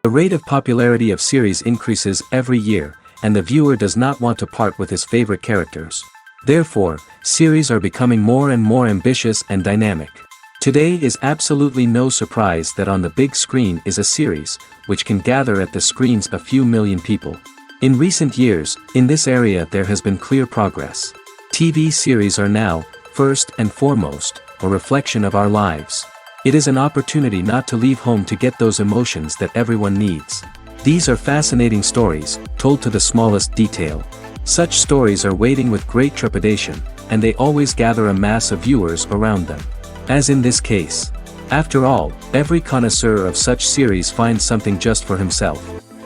The rate of popularity of series increases every year, and the viewer does not want to part with his favorite characters. Therefore, series are becoming more and more ambitious and dynamic. Today is absolutely no surprise that on the big screen is a series, which can gather at the screens a few million people. In recent years, in this area there has been clear progress. TV series are now, first and foremost, a reflection of our lives. It is an opportunity not to leave home to get those emotions that everyone needs. These are fascinating stories, told to the smallest detail. Such stories are waiting with great trepidation, and they always gather a mass of viewers around them. As in this case. After all, every connoisseur of such series finds something just for himself.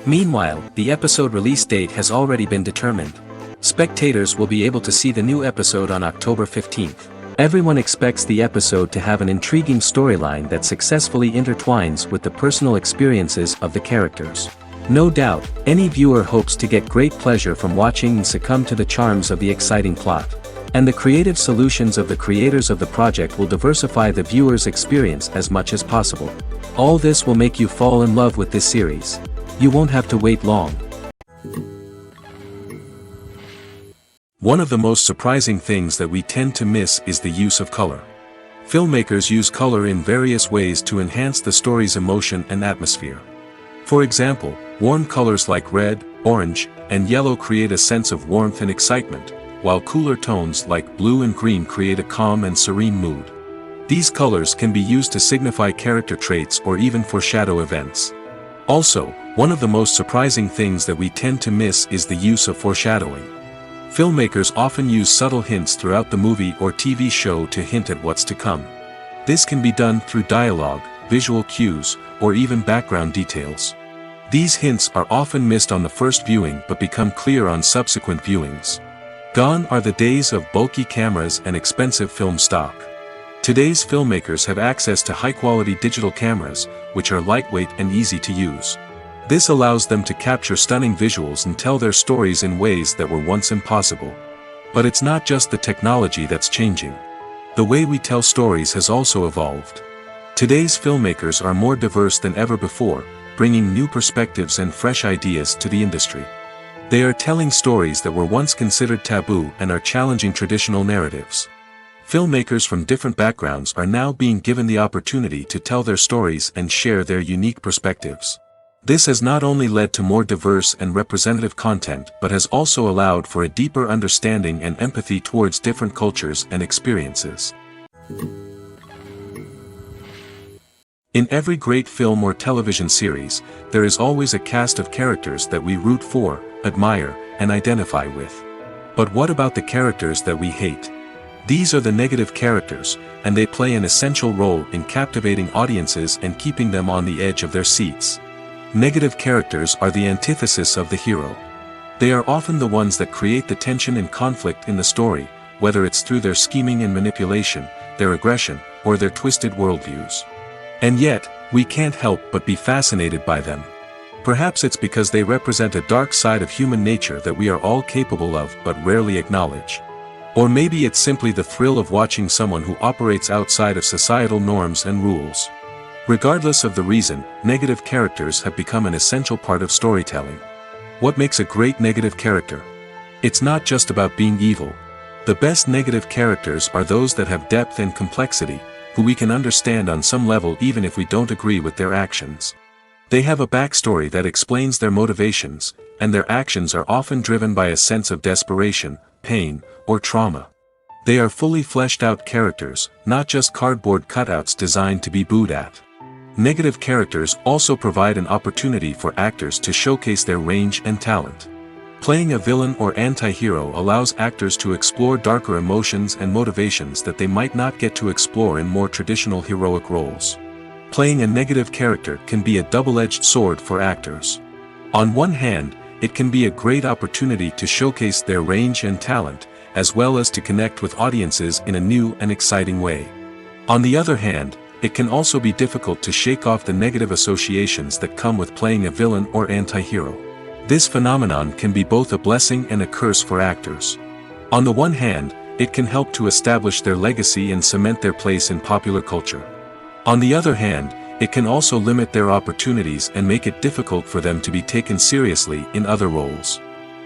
Meanwhile, the episode release date has already been determined. Spectators will be able to see the new episode on October 15th. Everyone expects the episode to have an intriguing storyline that successfully intertwines with the personal experiences of the characters. No doubt, any viewer hopes to get great pleasure from watching and succumb to the charms of the exciting plot. And the creative solutions of the creators of the project will diversify the viewer's experience as much as possible. All this will make you fall in love with this series. You won't have to wait long. One of the most surprising things that we tend to miss is the use of color. Filmmakers use color in various ways to enhance the story's emotion and atmosphere. For example, warm colors like red, orange, and yellow create a sense of warmth and excitement, while cooler tones like blue and green create a calm and serene mood. These colors can be used to signify character traits or even foreshadow events. Also, one of the most surprising things that we tend to miss is the use of foreshadowing. Filmmakers often use subtle hints throughout the movie or TV show to hint at what's to come. This can be done through dialogue, visual cues, or even background details. These hints are often missed on the first viewing but become clear on subsequent viewings. Gone are the days of bulky cameras and expensive film stock. Today's filmmakers have access to high-quality digital cameras, which are lightweight and easy to use. This allows them to capture stunning visuals and tell their stories in ways that were once impossible. But it's not just the technology that's changing. The way we tell stories has also evolved. Today's filmmakers are more diverse than ever before, bringing new perspectives and fresh ideas to the industry. They are telling stories that were once considered taboo and are challenging traditional narratives. Filmmakers from different backgrounds are now being given the opportunity to tell their stories and share their unique perspectives. This has not only led to more diverse and representative content but has also allowed for a deeper understanding and empathy towards different cultures and experiences. In every great film or television series, there is always a cast of characters that we root for, admire, and identify with. But what about the characters that we hate? These are the negative characters, and they play an essential role in captivating audiences and keeping them on the edge of their seats. Negative characters are the antithesis of the hero. They are often the ones that create the tension and conflict in the story, whether it's through their scheming and manipulation, their aggression, or their twisted worldviews. And yet, we can't help but be fascinated by them. Perhaps it's because they represent a dark side of human nature that we are all capable of but rarely acknowledge. Or maybe it's simply the thrill of watching someone who operates outside of societal norms and rules. Regardless of the reason, negative characters have become an essential part of storytelling. What makes a great negative character? It's not just about being evil. The best negative characters are those that have depth and complexity, who we can understand on some level even if we don't agree with their actions. They have a backstory that explains their motivations, and their actions are often driven by a sense of desperation, pain, or trauma. They are fully fleshed out characters, not just cardboard cutouts designed to be booed at. Negative characters also provide an opportunity for actors to showcase their range and talent. Playing a villain or anti-hero allows actors to explore darker emotions and motivations that they might not get to explore in more traditional heroic roles. Playing a negative character can be a double-edged sword for actors. On one hand, it can be a great opportunity to showcase their range and talent, as well as to connect with audiences in a new and exciting way. On the other hand, it can also be difficult to shake off the negative associations that come with playing a villain or anti-hero. This phenomenon can be both a blessing and a curse for actors. On the one hand, it can help to establish their legacy and cement their place in popular culture. On the other hand, it can also limit their opportunities and make it difficult for them to be taken seriously in other roles.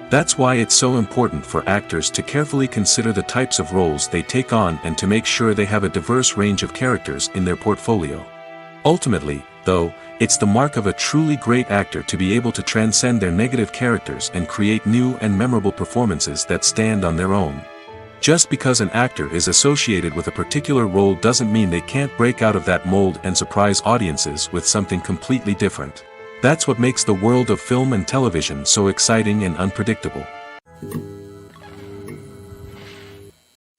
That's why it's so important for actors to carefully consider the types of roles they take on and to make sure they have a diverse range of characters in their portfolio. Ultimately, though, it's the mark of a truly great actor to be able to transcend their negative characters and create new and memorable performances that stand on their own. Just because an actor is associated with a particular role doesn't mean they can't break out of that mold and surprise audiences with something completely different. That's what makes the world of film and television so exciting and unpredictable.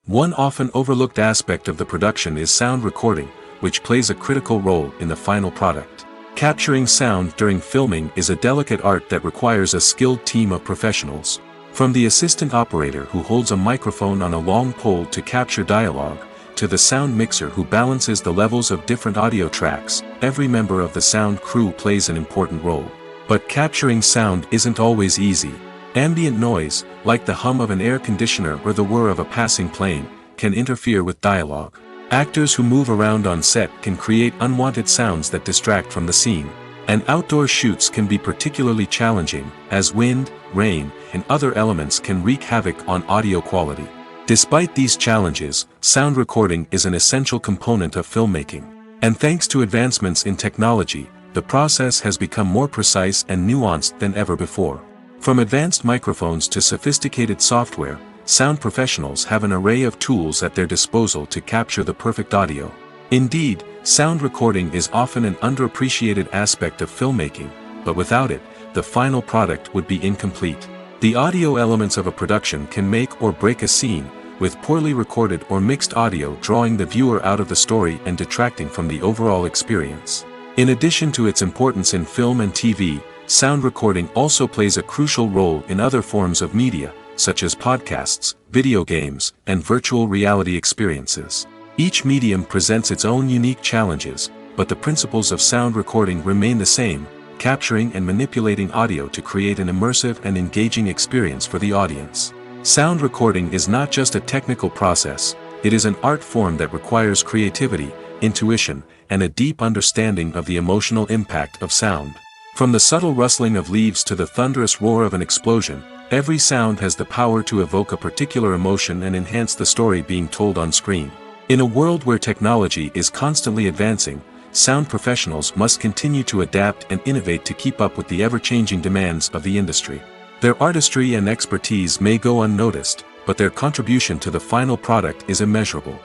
One often overlooked aspect of the production is sound recording, which plays a critical role in the final product. Capturing sound during filming is a delicate art that requires a skilled team of professionals. From the assistant operator who holds a microphone on a long pole to capture dialogue, to the sound mixer who balances the levels of different audio tracks, every member of the sound crew plays an important role. But capturing sound isn't always easy. Ambient noise, like the hum of an air conditioner or the whir of a passing plane, can interfere with dialogue. Actors who move around on set can create unwanted sounds that distract from the scene. And outdoor shoots can be particularly challenging, as wind, rain, and other elements can wreak havoc on audio quality. Despite these challenges, sound recording is an essential component of filmmaking. And thanks to advancements in technology, the process has become more precise and nuanced than ever before. From advanced microphones to sophisticated software, sound professionals have an array of tools at their disposal to capture the perfect audio. Indeed, sound recording is often an underappreciated aspect of filmmaking, but without it, the final product would be incomplete. The audio elements of a production can make or break a scene, with poorly recorded or mixed audio drawing the viewer out of the story and detracting from the overall experience. In addition to its importance in film and TV, sound recording also plays a crucial role in other forms of media, such as podcasts, video games, and virtual reality experiences. Each medium presents its own unique challenges, but the principles of sound recording remain the same, capturing and manipulating audio to create an immersive and engaging experience for the audience. Sound recording is not just a technical process, it is an art form that requires creativity, intuition, and a deep understanding of the emotional impact of sound. From the subtle rustling of leaves to the thunderous roar of an explosion, every sound has the power to evoke a particular emotion and enhance the story being told on screen. In a world where technology is constantly advancing, sound professionals must continue to adapt and innovate to keep up with the ever-changing demands of the industry. Their artistry and expertise may go unnoticed, but their contribution to the final product is immeasurable.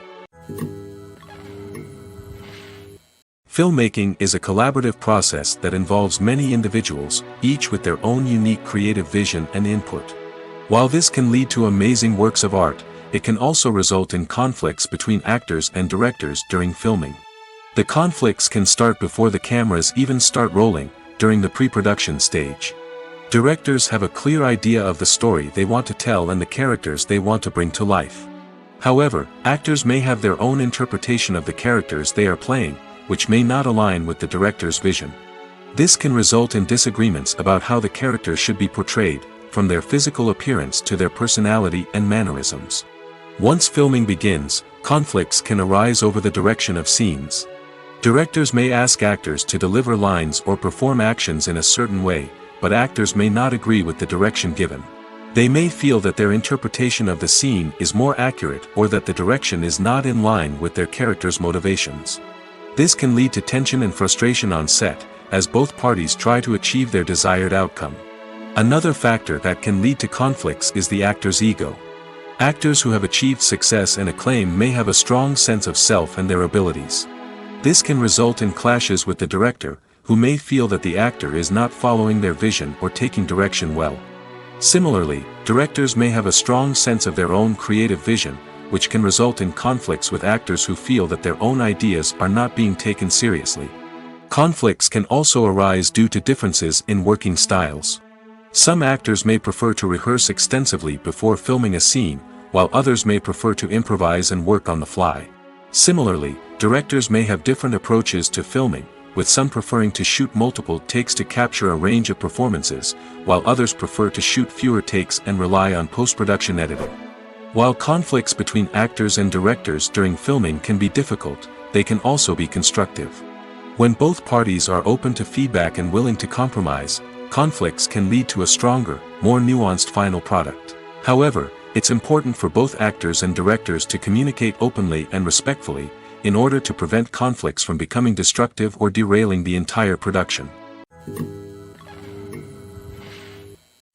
Filmmaking is a collaborative process that involves many individuals, each with their own unique creative vision and input. While this can lead to amazing works of art, it can also result in conflicts between actors and directors during filming. The conflicts can start before the cameras even start rolling, during the pre-production stage. Directors have a clear idea of the story they want to tell and the characters they want to bring to life. However, actors may have their own interpretation of the characters they are playing, which may not align with the director's vision. This can result in disagreements about how the characters should be portrayed, from their physical appearance to their personality and mannerisms. Once filming begins, conflicts can arise over the direction of scenes. Directors may ask actors to deliver lines or perform actions in a certain way, but actors may not agree with the direction given. They may feel that their interpretation of the scene is more accurate or that the direction is not in line with their character's motivations. This can lead to tension and frustration on set, as both parties try to achieve their desired outcome. Another factor that can lead to conflicts is the actor's ego. Actors who have achieved success and acclaim may have a strong sense of self and their abilities. This can result in clashes with the director, who may feel that the actor is not following their vision or taking direction well. Similarly, directors may have a strong sense of their own creative vision, which can result in conflicts with actors who feel that their own ideas are not being taken seriously. Conflicts can also arise due to differences in working styles. Some actors may prefer to rehearse extensively before filming a scene, while others may prefer to improvise and work on the fly. Similarly, directors may have different approaches to filming, with some preferring to shoot multiple takes to capture a range of performances, while others prefer to shoot fewer takes and rely on post-production editing. While conflicts between actors and directors during filming can be difficult, they can also be constructive. When both parties are open to feedback and willing to compromise, conflicts can lead to a stronger, more nuanced final product. However, it's important for both actors and directors to communicate openly and respectfully, in order to prevent conflicts from becoming destructive or derailing the entire production.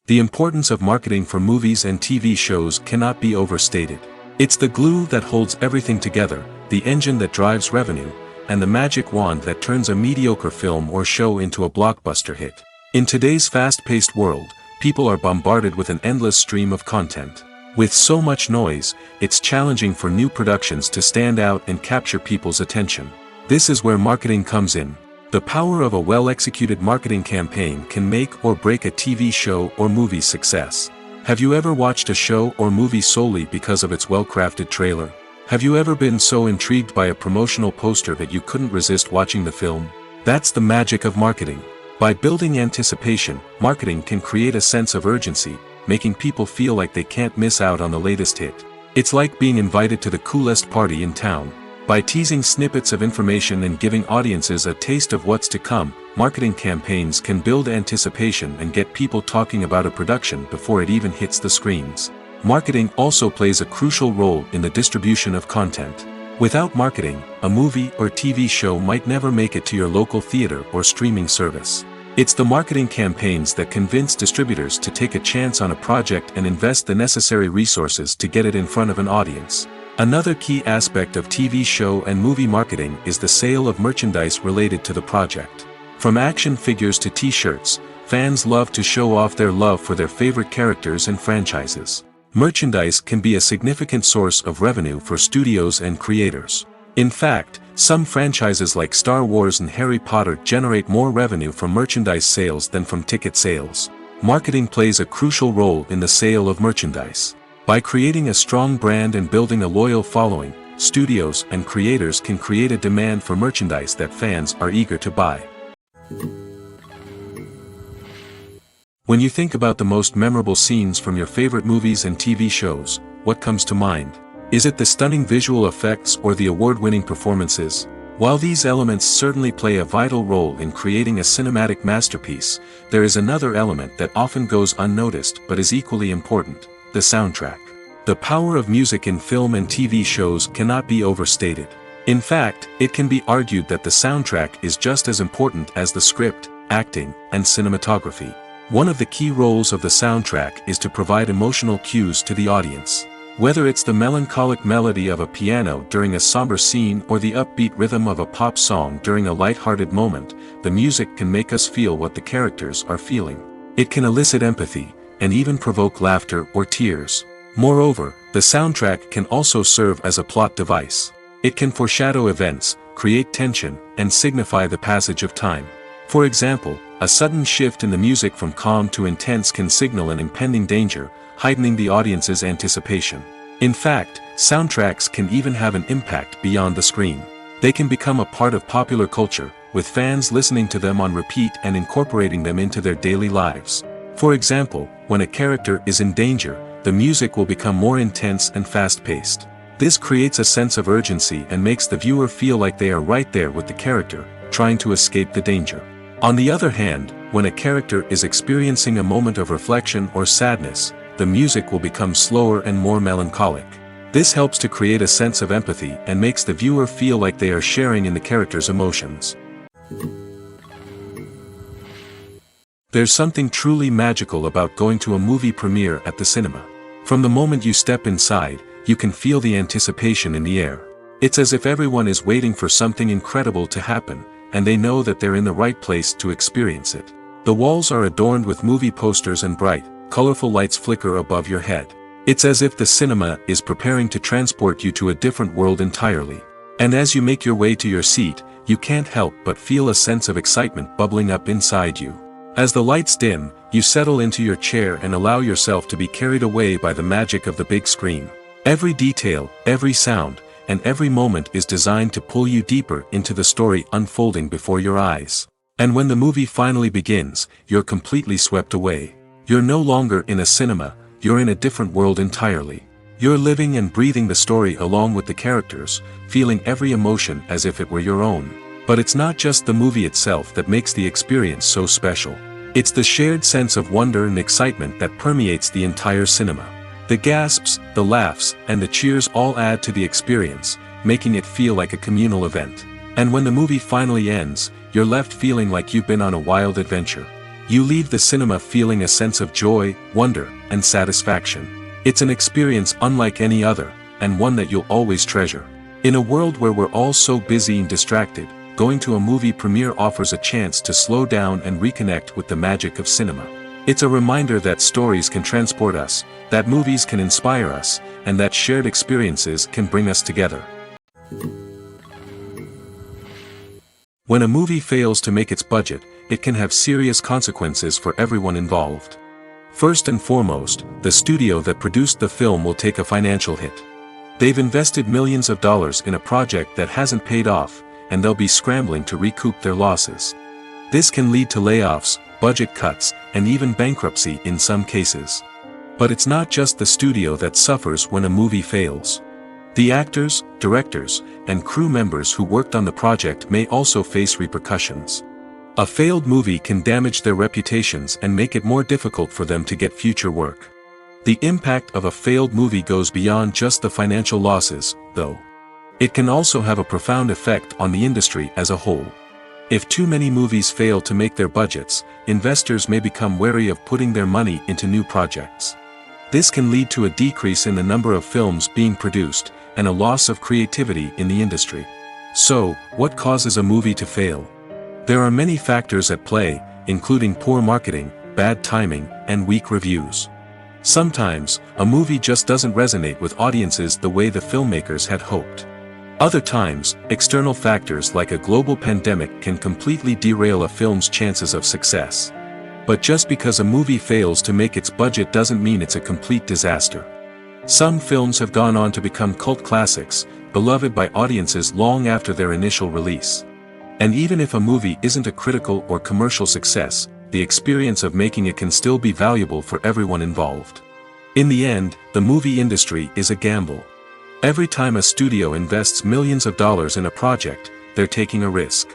The importance of marketing for movies and TV shows cannot be overstated. It's the glue that holds everything together, the engine that drives revenue, and the magic wand that turns a mediocre film or show into a blockbuster hit. In today's fast-paced world, people are bombarded with an endless stream of content. With so much noise, it's challenging for new productions to stand out and capture people's attention. This is where marketing comes in. The power of a well-executed marketing campaign can make or break a TV show or movie's success. Have you ever watched a show or movie solely because of its well-crafted trailer? Have you ever been so intrigued by a promotional poster that you couldn't resist watching the film? That's the magic of marketing. By building anticipation, marketing can create a sense of urgency, making people feel like they can't miss out on the latest hit. It's like being invited to the coolest party in town. By teasing snippets of information and giving audiences a taste of what's to come, marketing campaigns can build anticipation and get people talking about a production before it even hits the screens. Marketing also plays a crucial role in the distribution of content. Without marketing, a movie or TV show might never make it to your local theater or streaming service. It's the marketing campaigns that convince distributors to take a chance on a project and invest the necessary resources to get it in front of an audience. Another key aspect of TV show and movie marketing is the sale of merchandise related to the project. From action figures to t-shirts, fans love to show off their love for their favorite characters and franchises. Merchandise can be a significant source of revenue for studios and creators. In fact, some franchises like Star Wars and Harry Potter generate more revenue from merchandise sales than from ticket sales. Marketing plays a crucial role in the sale of merchandise. By creating a strong brand and building a loyal following, studios and creators can create a demand for merchandise that fans are eager to buy. When you think about the most memorable scenes from your favorite movies and TV shows, what comes to mind? Is it the stunning visual effects or the award-winning performances? While these elements certainly play a vital role in creating a cinematic masterpiece, there is another element that often goes unnoticed but is equally important: the soundtrack. The power of music in film and TV shows cannot be overstated. In fact, it can be argued that the soundtrack is just as important as the script, acting, and cinematography. One of the key roles of the soundtrack is to provide emotional cues to the audience. Whether it's the melancholic melody of a piano during a somber scene or the upbeat rhythm of a pop song during a light-hearted moment, the music can make us feel what the characters are feeling. It can elicit empathy, and even provoke laughter or tears. Moreover, the soundtrack can also serve as a plot device. It can foreshadow events, create tension, and signify the passage of time. For example, a sudden shift in the music from calm to intense can signal an impending danger, heightening the audience's anticipation. In fact, soundtracks can even have an impact beyond the screen. They can become a part of popular culture, with fans listening to them on repeat and incorporating them into their daily lives. For example, when a character is in danger, the music will become more intense and fast-paced. This creates a sense of urgency and makes the viewer feel like they are right there with the character, trying to escape the danger. On the other hand, when a character is experiencing a moment of reflection or sadness, the music will become slower and more melancholic. This helps to create a sense of empathy and makes the viewer feel like they are sharing in the character's emotions. There's something truly magical about going to a movie premiere at the cinema. From the moment you step inside, you can feel the anticipation in the air. It's as if everyone is waiting for something incredible to happen, and they know that they're in the right place to experience it. The walls are adorned with movie posters and bright, colorful lights flicker above your head. It's as if the cinema is preparing to transport you to a different world entirely. And as you make your way to your seat, you can't help but feel a sense of excitement bubbling up inside you. As the lights dim, you settle into your chair and allow yourself to be carried away by the magic of the big screen. Every detail, every sound, and every moment is designed to pull you deeper into the story unfolding before your eyes. And when the movie finally begins, you're completely swept away. You're no longer in a cinema, you're in a different world entirely. You're living and breathing the story along with the characters, feeling every emotion as if it were your own. But it's not just the movie itself that makes the experience so special. It's the shared sense of wonder and excitement that permeates the entire cinema. The gasps, the laughs, and the cheers all add to the experience, making it feel like a communal event. And when the movie finally ends, you're left feeling like you've been on a wild adventure. You leave the cinema feeling a sense of joy, wonder, and satisfaction. It's an experience unlike any other, and one that you'll always treasure. In a world where we're all so busy and distracted, going to a movie premiere offers a chance to slow down and reconnect with the magic of cinema. It's a reminder that stories can transport us, that movies can inspire us, and that shared experiences can bring us together. When a movie fails to make its budget, it can have serious consequences for everyone involved. First and foremost, the studio that produced the film will take a financial hit. They've invested millions of dollars in a project that hasn't paid off, and they'll be scrambling to recoup their losses. This can lead to layoffs, budget cuts, and even bankruptcy in some cases. But it's not just the studio that suffers when a movie fails. The actors, directors, and crew members who worked on the project may also face repercussions. A failed movie can damage their reputations and make it more difficult for them to get future work. The impact of a failed movie goes beyond just the financial losses, though. It can also have a profound effect on the industry as a whole. If too many movies fail to make their budgets, investors may become wary of putting their money into new projects. This can lead to a decrease in the number of films being produced, and a loss of creativity in the industry. So, what causes a movie to fail? There are many factors at play, including poor marketing, bad timing, and weak reviews. Sometimes, a movie just doesn't resonate with audiences the way the filmmakers had hoped. Other times, external factors like a global pandemic can completely derail a film's chances of success. But just because a movie fails to make its budget doesn't mean it's a complete disaster. Some films have gone on to become cult classics, beloved by audiences long after their initial release. And even if a movie isn't a critical or commercial success, the experience of making it can still be valuable for everyone involved. In the end, the movie industry is a gamble. Every time a studio invests millions of dollars in a project, they're taking a risk.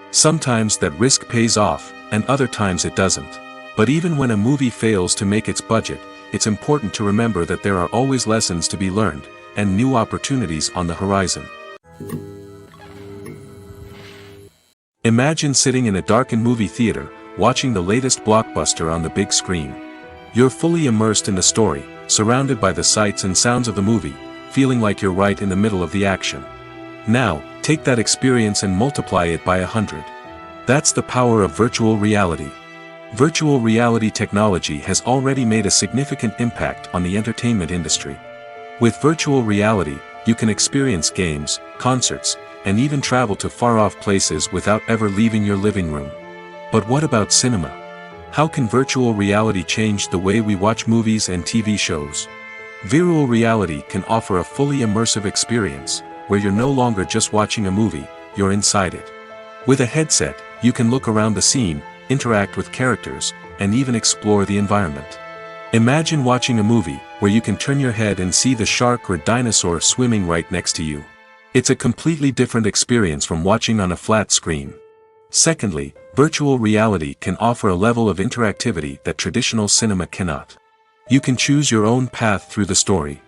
Sometimes that risk pays off, and other times it doesn't. But even when a movie fails to make its budget, it's important to remember that there are always lessons to be learned, and new opportunities on the horizon. Imagine sitting in a darkened movie theater, watching the latest blockbuster on the big screen. You're fully immersed in the story, surrounded by the sights and sounds of the movie, feeling like you're right in the middle of the action. Now, take that experience and multiply it by 100. That's the power of virtual reality. Virtual reality technology has already made a significant impact on the entertainment industry. With virtual reality, you can experience games, concerts, and even travel to far-off places without ever leaving your living room. But what about cinema? How can virtual reality change the way we watch movies and TV shows? Virtual reality can offer a fully immersive experience, where you're no longer just watching a movie, you're inside it. With a headset, you can look around the scene, interact with characters, and even explore the environment. Imagine watching a movie, where you can turn your head and see the shark or dinosaur swimming right next to you. It's a completely different experience from watching on a flat screen. Secondly, virtual reality can offer a level of interactivity that traditional cinema cannot. You can choose your own path through the story.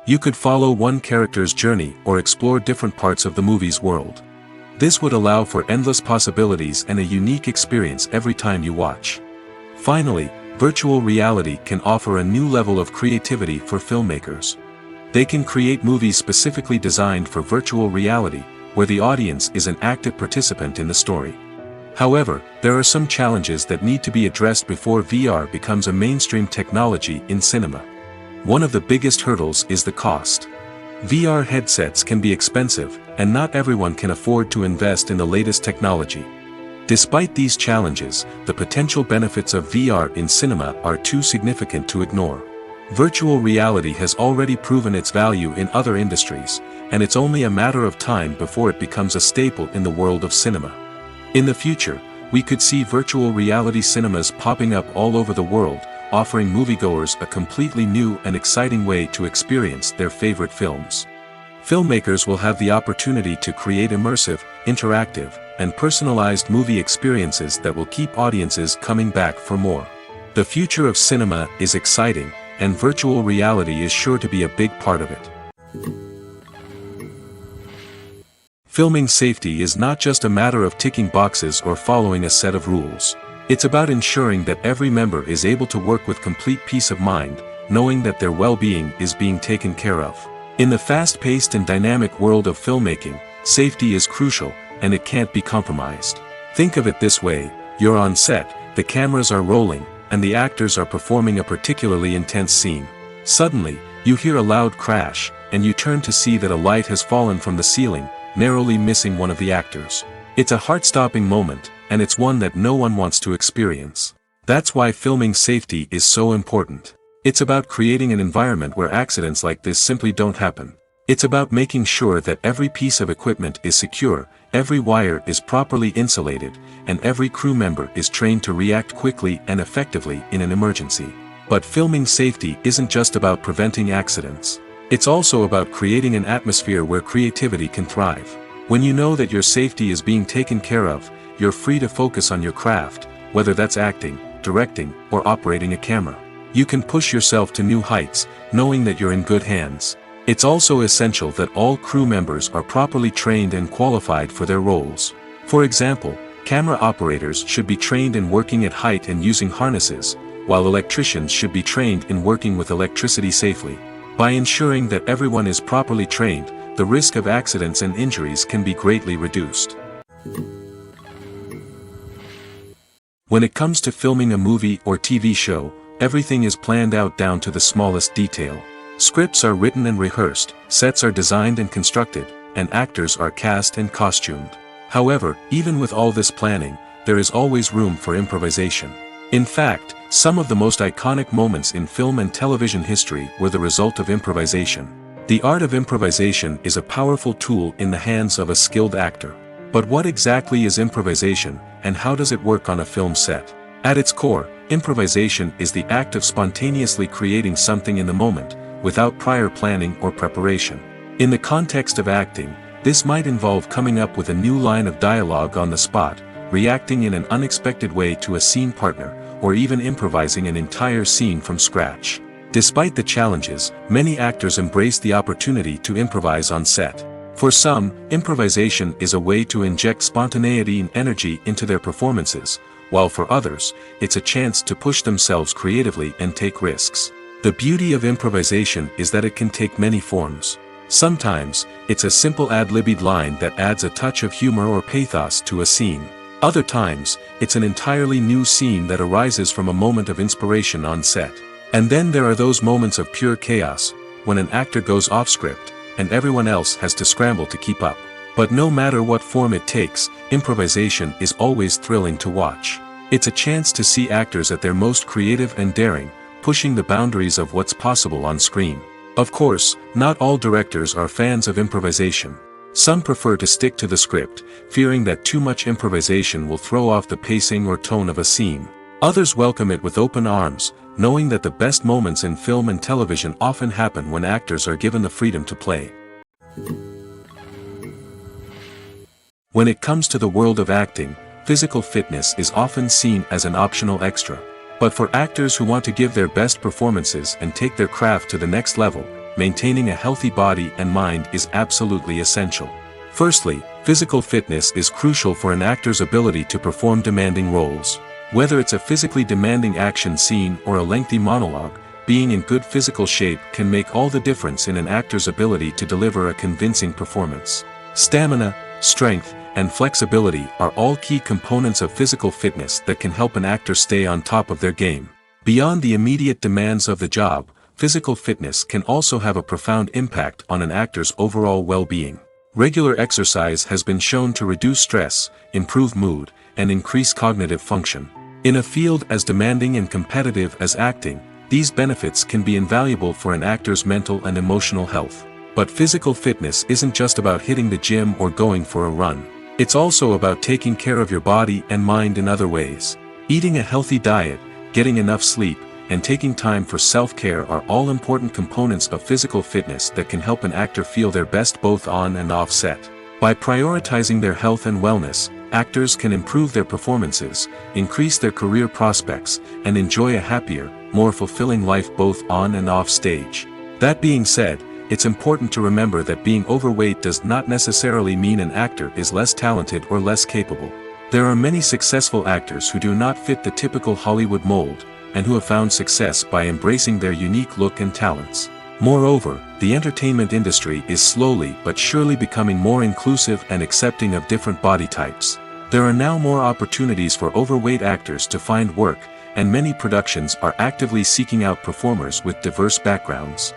You could follow one character's journey or explore different parts of the movie's world. This would allow for endless possibilities and a unique experience every time you watch. Finally, virtual reality can offer a new level of creativity for filmmakers. They can create movies specifically designed for virtual reality, where the audience is an active participant in the story. However, there are some challenges that need to be addressed before VR becomes a mainstream technology in cinema. One of the biggest hurdles is the cost. VR headsets can be expensive, and not everyone can afford to invest in the latest technology. Despite these challenges, the potential benefits of VR in cinema are too significant to ignore. Virtual reality has already proven its value in other industries, and it's only a matter of time before it becomes a staple in the world of cinema. In the future, we could see virtual reality cinemas popping up all over the world, offering moviegoers a completely new and exciting way to experience their favorite films. Filmmakers will have the opportunity to create immersive, interactive, and personalized movie experiences that will keep audiences coming back for more. The future of cinema is exciting, and virtual reality is sure to be a big part of it. Filming safety is not just a matter of ticking boxes or following a set of rules. It's about ensuring that every member is able to work with complete peace of mind, knowing that their well-being is being taken care of. In the fast-paced and dynamic world of filmmaking, safety is crucial, and it can't be compromised. Think of it this way: you're on set, the cameras are rolling, and the actors are performing a particularly intense scene. Suddenly, you hear a loud crash, and you turn to see that a light has fallen from the ceiling, narrowly missing one of the actors. It's a heart-stopping moment, and it's one that no one wants to experience. That's why filming safety is so important. It's about creating an environment where accidents like this simply don't happen. It's about making sure that every piece of equipment is secure, every wire is properly insulated, and every crew member is trained to react quickly and effectively in an emergency. But filming safety isn't just about preventing accidents. It's also about creating an atmosphere where creativity can thrive. When you know that your safety is being taken care of, you're free to focus on your craft, whether that's acting, directing, or operating a camera. You can push yourself to new heights, knowing that you're in good hands. It's also essential that all crew members are properly trained and qualified for their roles. For example, camera operators should be trained in working at height and using harnesses, while electricians should be trained in working with electricity safely. By ensuring that everyone is properly trained, the risk of accidents and injuries can be greatly reduced. When it comes to filming a movie or TV show, everything is planned out down to the smallest detail. Scripts are written and rehearsed, sets are designed and constructed, and actors are cast and costumed. However, even with all this planning, there is always room for improvisation. In fact, some of the most iconic moments in film and television history were the result of improvisation. The art of improvisation is a powerful tool in the hands of a skilled actor. But what exactly is improvisation, and how does it work on a film set? At its core, improvisation is the act of spontaneously creating something in the moment, without prior planning or preparation. In the context of acting, this might involve coming up with a new line of dialogue on the spot, reacting in an unexpected way to a scene partner, or even improvising an entire scene from scratch. Despite the challenges, many actors embrace the opportunity to improvise on set. For some, improvisation is a way to inject spontaneity and energy into their performances, while for others, it's a chance to push themselves creatively and take risks. The beauty of improvisation is that it can take many forms. Sometimes, it's a simple ad-libbed line that adds a touch of humor or pathos to a scene. Other times, it's an entirely new scene that arises from a moment of inspiration on set. And then there are those moments of pure chaos, when an actor goes off script, and everyone else has to scramble to keep up. But no matter what form it takes, improvisation is always thrilling to watch. It's a chance to see actors at their most creative and daring, pushing the boundaries of what's possible on screen. Of course, not all directors are fans of improvisation. Some prefer to stick to the script, fearing that too much improvisation will throw off the pacing or tone of a scene. Others welcome it with open arms, knowing that the best moments in film and television often happen when actors are given the freedom to play. When it comes to the world of acting, physical fitness is often seen as an optional extra. But for actors who want to give their best performances and take their craft to the next level, maintaining a healthy body and mind is absolutely essential. Firstly, physical fitness is crucial for an actor's ability to perform demanding roles. Whether it's a physically demanding action scene or a lengthy monologue, being in good physical shape can make all the difference in an actor's ability to deliver a convincing performance. Stamina, strength, and flexibility are all key components of physical fitness that can help an actor stay on top of their game. Beyond the immediate demands of the job, physical fitness can also have a profound impact on an actor's overall well-being. Regular exercise has been shown to reduce stress, improve mood, and increase cognitive function. In a field as demanding and competitive as acting, these benefits can be invaluable for an actor's mental and emotional health. But physical fitness isn't just about hitting the gym or going for a run. It's also about taking care of your body and mind in other ways. Eating a healthy diet, getting enough sleep, and taking time for self-care are all important components of physical fitness that can help an actor feel their best both on and off set. By prioritizing their health and wellness, actors can improve their performances, increase their career prospects, and enjoy a happier, more fulfilling life both on and off stage. That being said, it's important to remember that being overweight does not necessarily mean an actor is less talented or less capable. There are many successful actors who do not fit the typical Hollywood mold, and who have found success by embracing their unique look and talents. Moreover, the entertainment industry is slowly but surely becoming more inclusive and accepting of different body types. There are now more opportunities for overweight actors to find work, and many productions are actively seeking out performers with diverse backgrounds.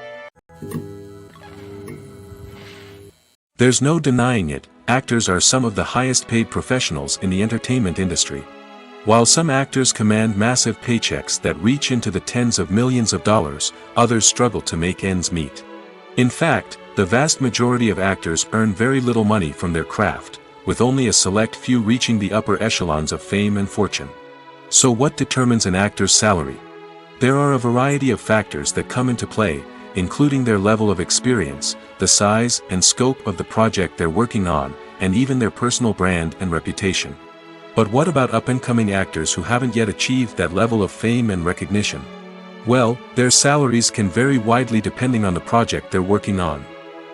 There's no denying it, actors are some of the highest paid professionals in the entertainment industry. While some actors command massive paychecks that reach into the tens of millions of dollars, others struggle to make ends meet. In fact, the vast majority of actors earn very little money from their craft, with only a select few reaching the upper echelons of fame and fortune. So what determines an actor's salary? There are a variety of factors that come into play, including their level of experience, the size and scope of the project they're working on, and even their personal brand and reputation. But what about up-and-coming actors who haven't yet achieved that level of fame and recognition? Well, their salaries can vary widely depending on the project they're working on.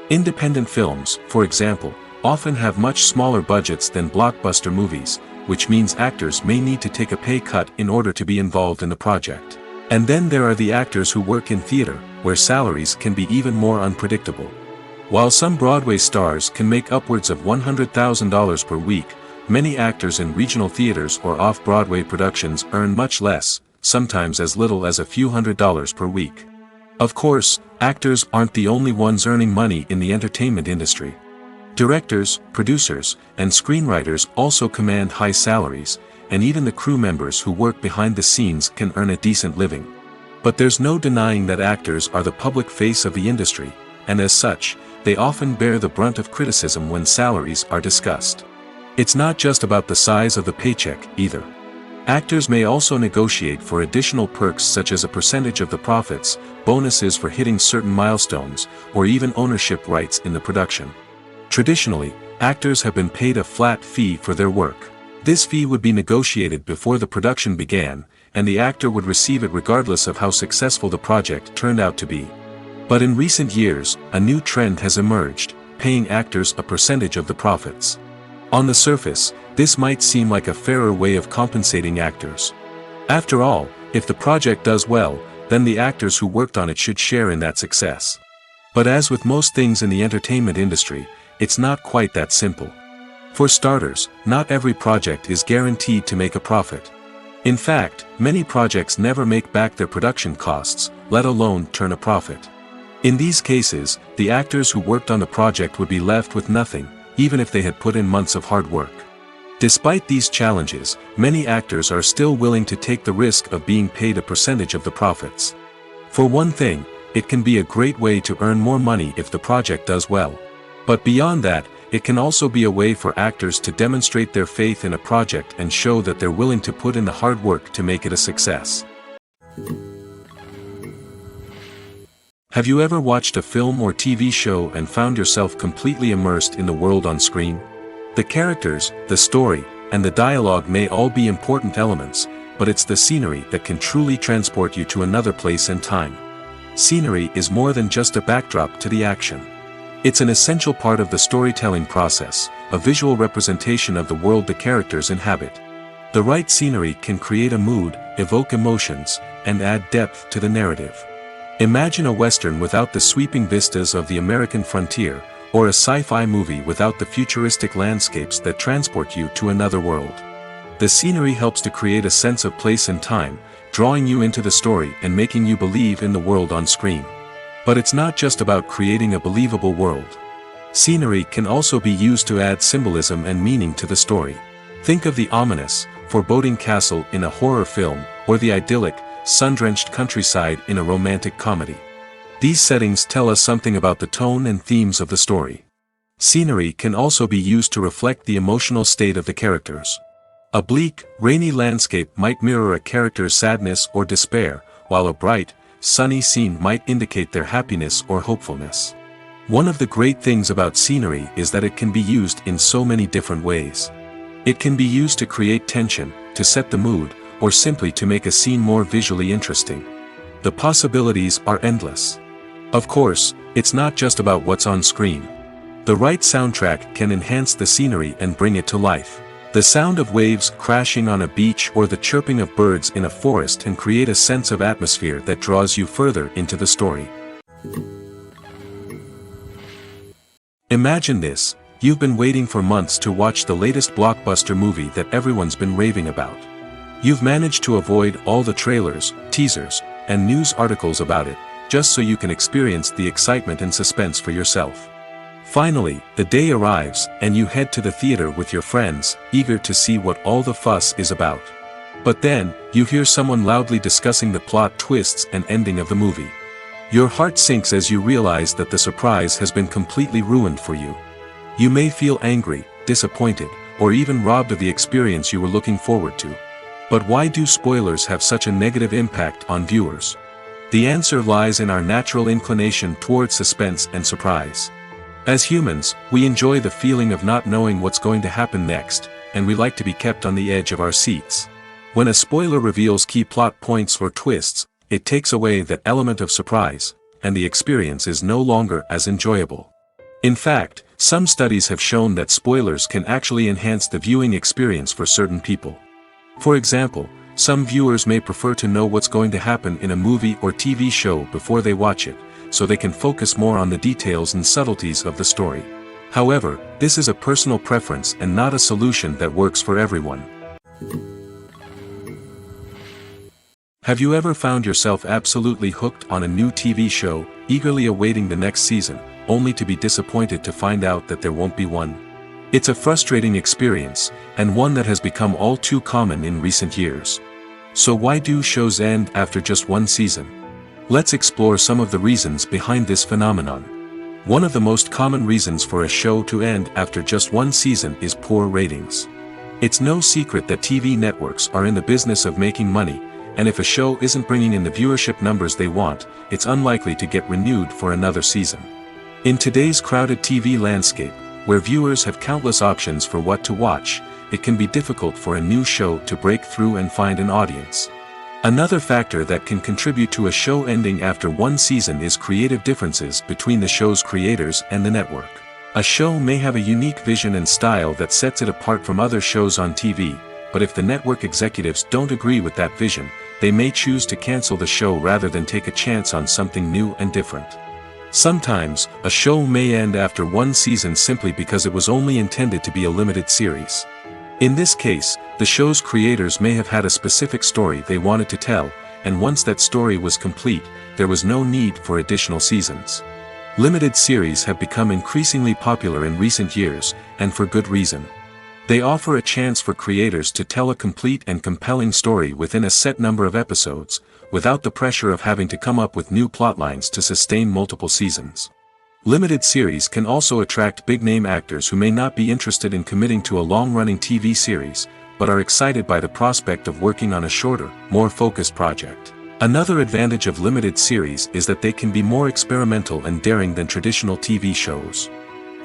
Independent films, for example, often have much smaller budgets than blockbuster movies, which means actors may need to take a pay cut in order to be involved in the project. And then there are the actors who work in theater, where salaries can be even more unpredictable. While some Broadway stars can make upwards of $100,000 per week, many actors in regional theaters or off-Broadway productions earn much less, sometimes as little as a few $100s per week. Of course, actors aren't the only ones earning money in the entertainment industry. Directors, producers, and screenwriters also command high salaries, and even the crew members who work behind the scenes can earn a decent living. But there's no denying that actors are the public face of the industry, and as such, they often bear the brunt of criticism when salaries are discussed. It's not just about the size of the paycheck, either. Actors may also negotiate for additional perks such as a percentage of the profits, bonuses for hitting certain milestones, or even ownership rights in the production. Traditionally, actors have been paid a flat fee for their work. This fee would be negotiated before the production began, and the actor would receive it regardless of how successful the project turned out to be. But in recent years, a new trend has emerged, paying actors a percentage of the profits. On the surface, this might seem like a fairer way of compensating actors. After all, if the project does well, then the actors who worked on it should share in that success. But as with most things in the entertainment industry, it's not quite that simple. For starters, not every project is guaranteed to make a profit. In fact, many projects never make back their production costs, let alone turn a profit. In these cases, the actors who worked on the project would be left with nothing, even if they had put in months of hard work. Despite these challenges, many actors are still willing to take the risk of being paid a percentage of the profits. For one thing, it can be a great way to earn more money if the project does well. But beyond that, it can also be a way for actors to demonstrate their faith in a project and show that they're willing to put in the hard work to make it a success. Have you ever watched a film or TV show and found yourself completely immersed in the world on screen? The characters, the story, and the dialogue may all be important elements, but it's the scenery that can truly transport you to another place and time. Scenery is more than just a backdrop to the action. It's an essential part of the storytelling process, a visual representation of the world the characters inhabit. The right scenery can create a mood, evoke emotions, and add depth to the narrative. Imagine a Western without the sweeping vistas of the American frontier, or a sci-fi movie without the futuristic landscapes that transport you to another world. The scenery helps to create a sense of place and time, drawing you into the story and making you believe in the world on screen. But it's not just about creating a believable world. Scenery can also be used to add symbolism and meaning to the story. Think of the ominous, foreboding castle in a horror film, or the idyllic, sun-drenched countryside in a romantic comedy. These settings tell us something about the tone and themes of the story. Scenery can also be used to reflect the emotional state of the characters. A bleak, rainy landscape might mirror a character's sadness or despair, while a bright, sunny scene might indicate their happiness or hopefulness. One of the great things about scenery is that it can be used in so many different ways. It can be used to create tension, to set the mood, or simply to make a scene more visually interesting. The possibilities are endless. Of course, it's not just about what's on screen. The right soundtrack can enhance the scenery and bring it to life. The sound of waves crashing on a beach or the chirping of birds in a forest can create a sense of atmosphere that draws you further into the story. Imagine this: you've been waiting for months to watch the latest blockbuster movie that everyone's been raving about. You've managed to avoid all the trailers, teasers, and news articles about it, just so you can experience the excitement and suspense for yourself. Finally, the day arrives, and you head to the theater with your friends, eager to see what all the fuss is about. But then, you hear someone loudly discussing the plot twists and ending of the movie. Your heart sinks as you realize that the surprise has been completely ruined for you. You may feel angry, disappointed, or even robbed of the experience you were looking forward to. But why do spoilers have such a negative impact on viewers? The answer lies in our natural inclination toward suspense and surprise. As humans, we enjoy the feeling of not knowing what's going to happen next, and we like to be kept on the edge of our seats. When a spoiler reveals key plot points or twists, it takes away that element of surprise, and the experience is no longer as enjoyable. In fact, some studies have shown that spoilers can actually enhance the viewing experience for certain people. For example, some viewers may prefer to know what's going to happen in a movie or TV show before they watch it, so they can focus more on the details and subtleties of the story. However, this is a personal preference and not a solution that works for everyone. Have you ever found yourself absolutely hooked on a new TV show, eagerly awaiting the next season, only to be disappointed to find out that there won't be one? It's a frustrating experience, and one that has become all too common in recent years. So why do shows end after just one season? Let's explore some of the reasons behind this phenomenon. One of the most common reasons for a show to end after just one season is poor ratings. It's no secret that TV networks are in the business of making money, and if a show isn't bringing in the viewership numbers they want, it's unlikely to get renewed for another season. In today's crowded TV landscape, where viewers have countless options for what to watch, it can be difficult for a new show to break through and find an audience. Another factor that can contribute to a show ending after one season is creative differences between the show's creators and the network. A show may have a unique vision and style that sets it apart from other shows on TV, but if the network executives don't agree with that vision, they may choose to cancel the show rather than take a chance on something new and different. Sometimes, a show may end after one season simply because it was only intended to be a limited series. In this case, the show's creators may have had a specific story they wanted to tell, and once that story was complete, there was no need for additional seasons. Limited series have become increasingly popular in recent years, and for good reason. They offer a chance for creators to tell a complete and compelling story within a set number of episodes, without the pressure of having to come up with new plotlines to sustain multiple seasons. Limited series can also attract big-name actors who may not be interested in committing to a long-running TV series, but are excited by the prospect of working on a shorter, more focused project. Another advantage of limited series is that they can be more experimental and daring than traditional TV shows.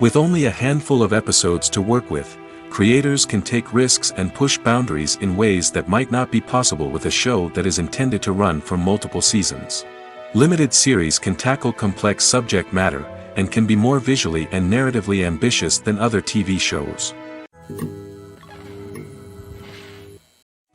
With only a handful of episodes to work with, creators can take risks and push boundaries in ways that might not be possible with a show that is intended to run for multiple seasons. Limited series can tackle complex subject matter, and can be more visually and narratively ambitious than other TV shows.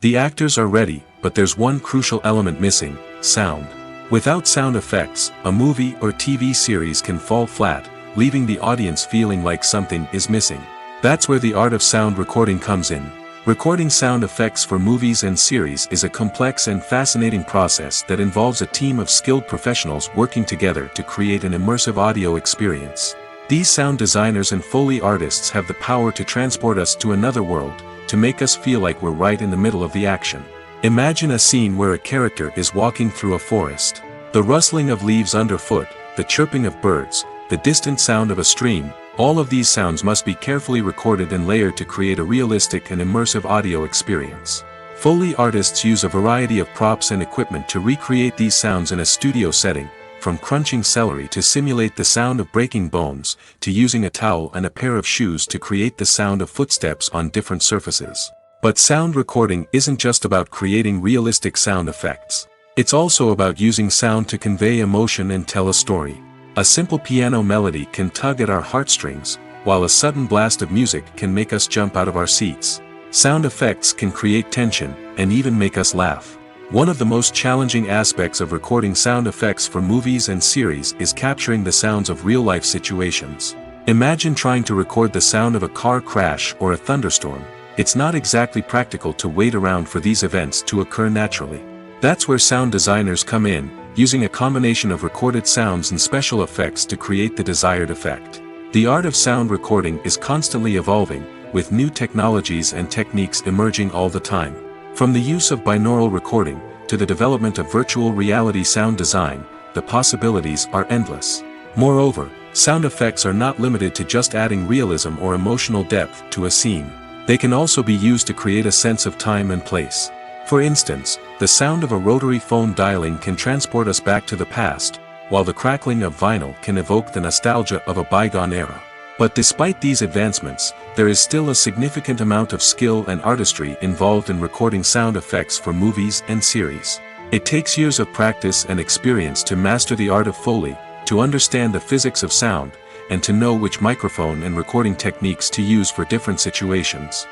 The actors are ready, but there's one crucial element missing: sound. Without sound effects, a movie or TV series can fall flat, leaving the audience feeling like something is missing. That's where the art of sound recording comes in. Recording sound effects for movies and series is a complex and fascinating process that involves a team of skilled professionals working together to create an immersive audio experience. These sound designers and Foley artists have the power to transport us to another world, to make us feel like we're right in the middle of the action. Imagine a scene where a character is walking through a forest. The rustling of leaves underfoot, the chirping of birds, the distant sound of a stream, all of these sounds must be carefully recorded and layered to create a realistic and immersive audio experience. Foley artists use a variety of props and equipment to recreate these sounds in a studio setting, from crunching celery to simulate the sound of breaking bones, to using a towel and a pair of shoes to create the sound of footsteps on different surfaces. But sound recording isn't just about creating realistic sound effects. It's also about using sound to convey emotion and tell a story. A simple piano melody can tug at our heartstrings, while a sudden blast of music can make us jump out of our seats. Sound effects can create tension, and even make us laugh. One of the most challenging aspects of recording sound effects for movies and series is capturing the sounds of real-life situations. Imagine trying to record the sound of a car crash or a thunderstorm. It's not exactly practical to wait around for these events to occur naturally. That's where sound designers come in, using a combination of recorded sounds and special effects to create the desired effect. The art of sound recording is constantly evolving, with new technologies and techniques emerging all the time. From the use of binaural recording, to the development of virtual reality sound design, the possibilities are endless. Moreover, sound effects are not limited to just adding realism or emotional depth to a scene. They can also be used to create a sense of time and place. For instance, the sound of a rotary phone dialing can transport us back to the past, while the crackling of vinyl can evoke the nostalgia of a bygone era. But despite these advancements, there is still a significant amount of skill and artistry involved in recording sound effects for movies and series. It takes years of practice and experience to master the art of Foley, to understand the physics of sound, and to know which microphone and recording techniques to use for different situations.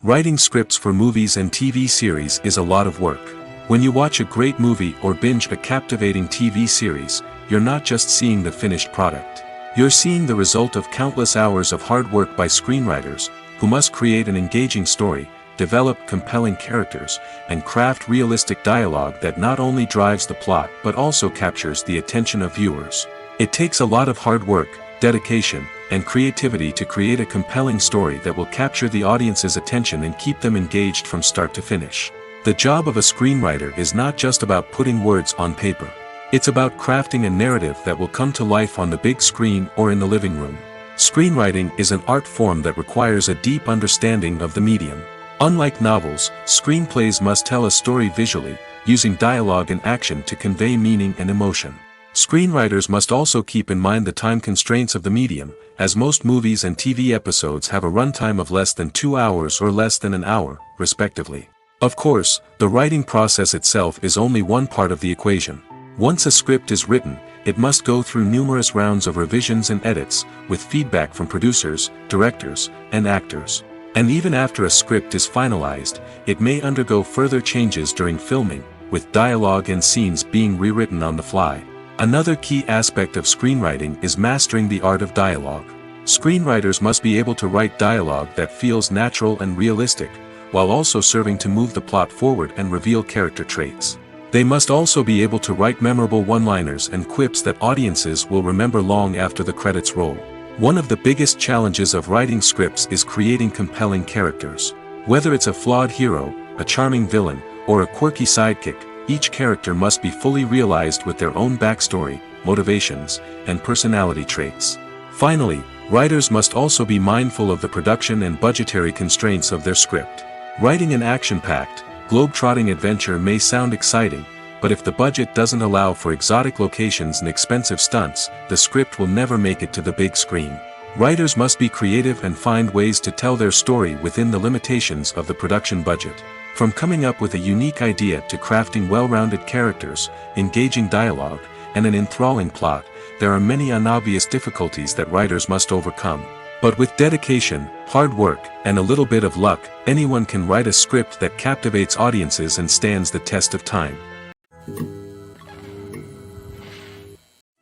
Writing scripts for movies and TV series is a lot of work. When you watch a great movie or binge a captivating TV series, you're not just seeing the finished product. You're seeing the result of countless hours of hard work by screenwriters, who must create an engaging story, develop compelling characters, and craft realistic dialogue that not only drives the plot but also captures the attention of viewers. It takes a lot of hard work, dedication, and creativity to create a compelling story that will capture the audience's attention and keep them engaged from start to finish. The job of a screenwriter is not just about putting words on paper. It's about crafting a narrative that will come to life on the big screen or in the living room. Screenwriting is an art form that requires a deep understanding of the medium. Unlike novels, screenplays must tell a story visually, using dialogue and action to convey meaning and emotion. Screenwriters must also keep in mind the time constraints of the medium, as most movies and TV episodes have a runtime of less than 2 hours or less than an hour, respectively. Of course, the writing process itself is only one part of the equation. Once a script is written, it must go through numerous rounds of revisions and edits, with feedback from producers, directors, and actors. And even after a script is finalized, it may undergo further changes during filming, with dialogue and scenes being rewritten on the fly. Another key aspect of screenwriting is mastering the art of dialogue. Screenwriters must be able to write dialogue that feels natural and realistic, while also serving to move the plot forward and reveal character traits. They must also be able to write memorable one-liners and quips that audiences will remember long after the credits roll. One of the biggest challenges of writing scripts is creating compelling characters. Whether it's a flawed hero, a charming villain, or a quirky sidekick, each character must be fully realized with their own backstory, motivations, and personality traits. Finally, writers must also be mindful of the production and budgetary constraints of their script. Writing an action-packed, globe-trotting adventure may sound exciting, but if the budget doesn't allow for exotic locations and expensive stunts, the script will never make it to the big screen. Writers must be creative and find ways to tell their story within the limitations of the production budget. From coming up with a unique idea to crafting well-rounded characters, engaging dialogue, and an enthralling plot, there are many unobvious difficulties that writers must overcome. But with dedication, hard work, and a little bit of luck, anyone can write a script that captivates audiences and stands the test of time.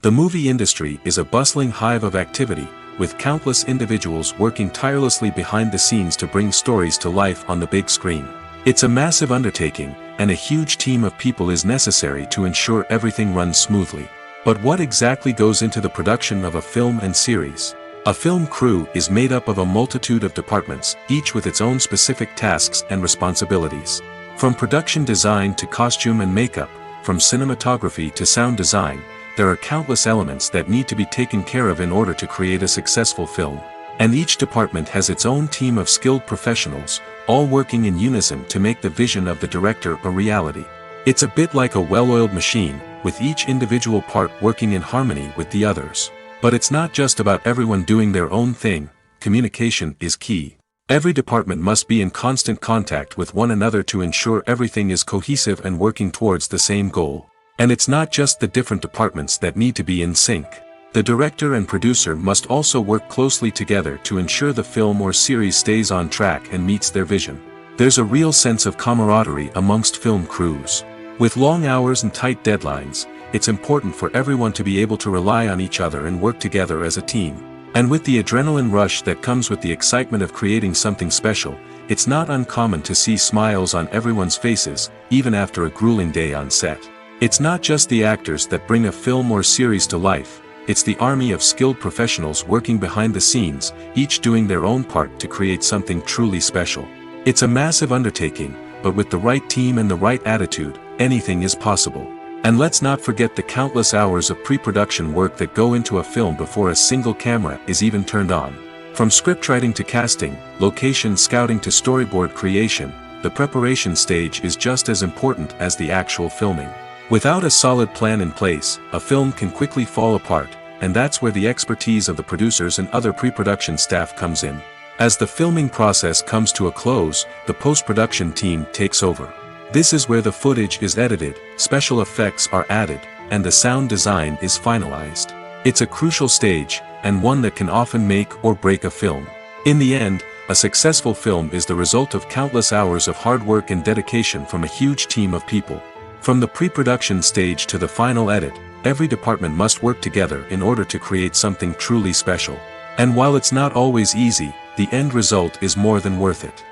The movie industry is a bustling hive of activity, with countless individuals working tirelessly behind the scenes to bring stories to life on the big screen. It's a massive undertaking, and a huge team of people is necessary to ensure everything runs smoothly. But what exactly goes into the production of a film and series? A film crew is made up of a multitude of departments, each with its own specific tasks and responsibilities. From production design to costume and makeup, from cinematography to sound design, there are countless elements that need to be taken care of in order to create a successful film. And each department has its own team of skilled professionals, all working in unison to make the vision of the director a reality. It's a bit like a well-oiled machine, with each individual part working in harmony with the others. But it's not just about everyone doing their own thing. Communication is key. Every department must be in constant contact with one another to ensure everything is cohesive and working towards the same goal. And it's not just the different departments that need to be in sync. The director and producer must also work closely together to ensure the film or series stays on track and meets their vision. There's a real sense of camaraderie amongst film crews. With long hours and tight deadlines, it's important for everyone to be able to rely on each other and work together as a team. And with the adrenaline rush that comes with the excitement of creating something special, it's not uncommon to see smiles on everyone's faces, even after a grueling day on set. It's not just the actors that bring a film or series to life, it's the army of skilled professionals working behind the scenes, each doing their own part to create something truly special. It's a massive undertaking, but with the right team and the right attitude, anything is possible. And let's not forget the countless hours of pre-production work that go into a film before a single camera is even turned on. From scriptwriting to casting, location scouting to storyboard creation, the preparation stage is just as important as the actual filming. Without a solid plan in place, a film can quickly fall apart, and that's where the expertise of the producers and other pre-production staff comes in. As the filming process comes to a close, the post-production team takes over. This is where the footage is edited, special effects are added, and the sound design is finalized. It's a crucial stage, and one that can often make or break a film. In the end, a successful film is the result of countless hours of hard work and dedication from a huge team of people. From the pre-production stage to the final edit, every department must work together in order to create something truly special. And while it's not always easy, the end result is more than worth it.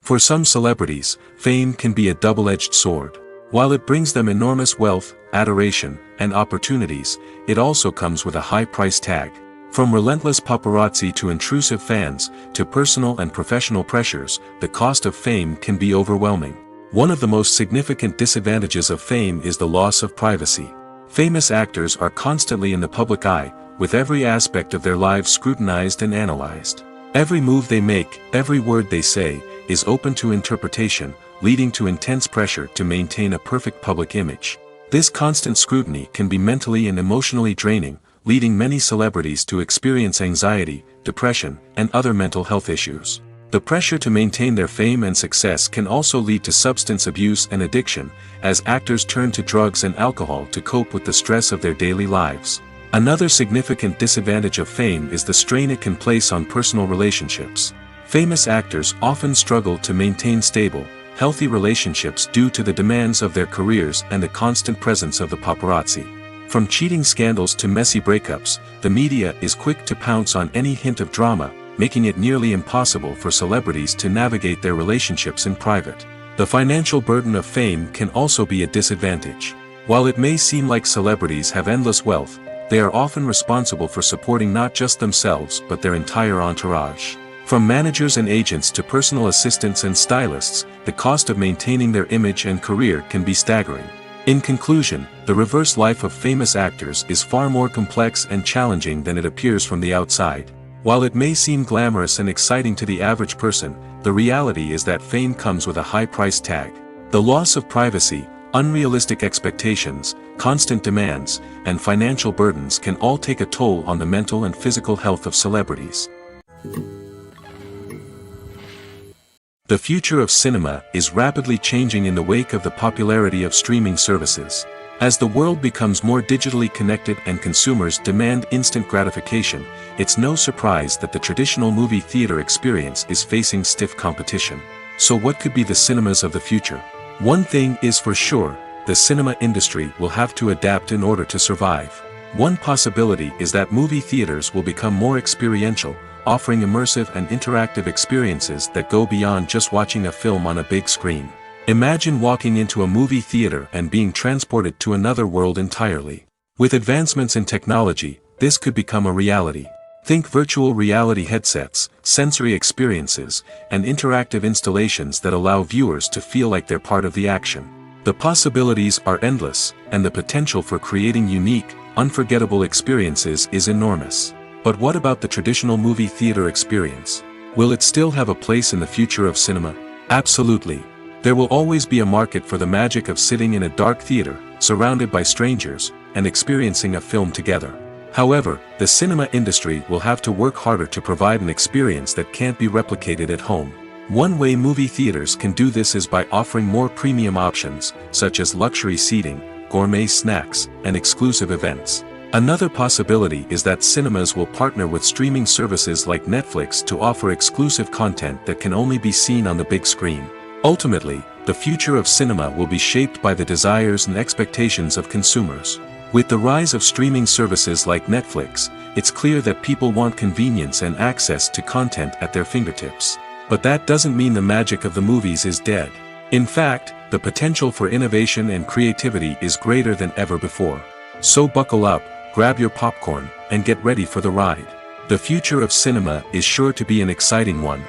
For some celebrities, fame can be a double-edged sword. While it brings them enormous wealth, adoration, and opportunities, it also comes with a high price tag. From relentless paparazzi to intrusive fans, to personal and professional pressures, the cost of fame can be overwhelming. One of the most significant disadvantages of fame is the loss of privacy. Famous actors are constantly in the public eye, with every aspect of their lives scrutinized and analyzed. Every move they make, every word they say, is open to interpretation, leading to intense pressure to maintain a perfect public image. This constant scrutiny can be mentally and emotionally draining, leading many celebrities to experience anxiety, depression, and other mental health issues. The pressure to maintain their fame and success can also lead to substance abuse and addiction, as actors turn to drugs and alcohol to cope with the stress of their daily lives. Another significant disadvantage of fame is the strain it can place on personal relationships. Famous actors often struggle to maintain stable, healthy relationships due to the demands of their careers and the constant presence of the paparazzi. From cheating scandals to messy breakups, the media is quick to pounce on any hint of drama, making it nearly impossible for celebrities to navigate their relationships in private. The financial burden of fame can also be a disadvantage. While it may seem like celebrities have endless wealth, they are often responsible for supporting not just themselves but their entire entourage. From managers and agents to personal assistants and stylists, the cost of maintaining their image and career can be staggering. In conclusion, the reverse life of famous actors is far more complex and challenging than it appears from the outside. While it may seem glamorous and exciting to the average person, the reality is that fame comes with a high price tag. The loss of privacy, unrealistic expectations, constant demands, and financial burdens can all take a toll on the mental and physical health of celebrities. The future of cinema is rapidly changing in the wake of the popularity of streaming services. As the world becomes more digitally connected and consumers demand instant gratification, it's no surprise that the traditional movie theater experience is facing stiff competition. So what could be the cinemas of the future? One thing is for sure, the cinema industry will have to adapt in order to survive. One possibility is that movie theaters will become more experiential, offering immersive and interactive experiences that go beyond just watching a film on a big screen. Imagine walking into a movie theater and being transported to another world entirely. With advancements in technology, this could become a reality. Think virtual reality headsets, sensory experiences, and interactive installations that allow viewers to feel like they're part of the action. The possibilities are endless, and the potential for creating unique, unforgettable experiences is enormous. But what about the traditional movie theater experience? Will it still have a place in the future of cinema? Absolutely. There will always be a market for the magic of sitting in a dark theater, surrounded by strangers, and experiencing a film together. However, the cinema industry will have to work harder to provide an experience that can't be replicated at home. One way movie theaters can do this is by offering more premium options, such as luxury seating, gourmet snacks, and exclusive events. Another possibility is that cinemas will partner with streaming services like Netflix to offer exclusive content that can only be seen on the big screen. Ultimately, the future of cinema will be shaped by the desires and expectations of consumers. With the rise of streaming services like Netflix, it's clear that people want convenience and access to content at their fingertips. But that doesn't mean the magic of the movies is dead. In fact, the potential for innovation and creativity is greater than ever before. So buckle up, grab your popcorn, and get ready for the ride. The future of cinema is sure to be an exciting one.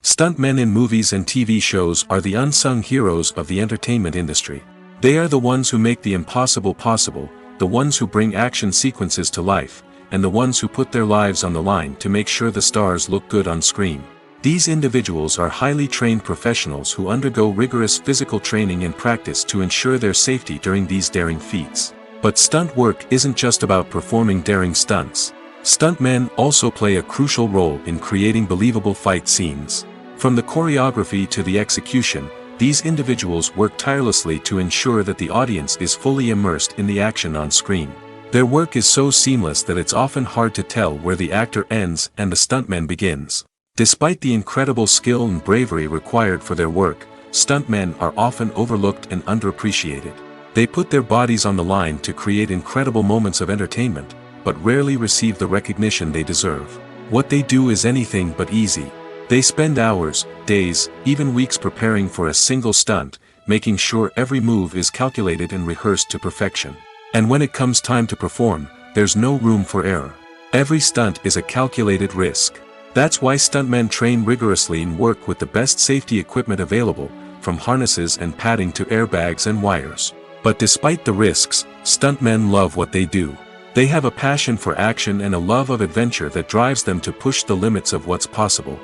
Stuntmen in movies and TV shows are the unsung heroes of the entertainment industry. They are the ones who make the impossible possible, the ones who bring action sequences to life, and the ones who put their lives on the line to make sure the stars look good on screen. These individuals are highly trained professionals who undergo rigorous physical training and practice to ensure their safety during these daring feats. But stunt work isn't just about performing daring stunts. Stuntmen also play a crucial role in creating believable fight scenes. From the choreography to the execution, these individuals work tirelessly to ensure that the audience is fully immersed in the action on screen. Their work is so seamless that it's often hard to tell where the actor ends and the stuntman begins. Despite the incredible skill and bravery required for their work, stuntmen are often overlooked and underappreciated. They put their bodies on the line to create incredible moments of entertainment, but rarely receive the recognition they deserve. What they do is anything but easy. They spend hours, days, even weeks preparing for a single stunt, making sure every move is calculated and rehearsed to perfection. And when it comes time to perform, there's no room for error. Every stunt is a calculated risk. That's why stuntmen train rigorously and work with the best safety equipment available, from harnesses and padding to airbags and wires. But despite the risks, stuntmen love what they do. They have a passion for action and a love of adventure that drives them to push the limits of what's possible.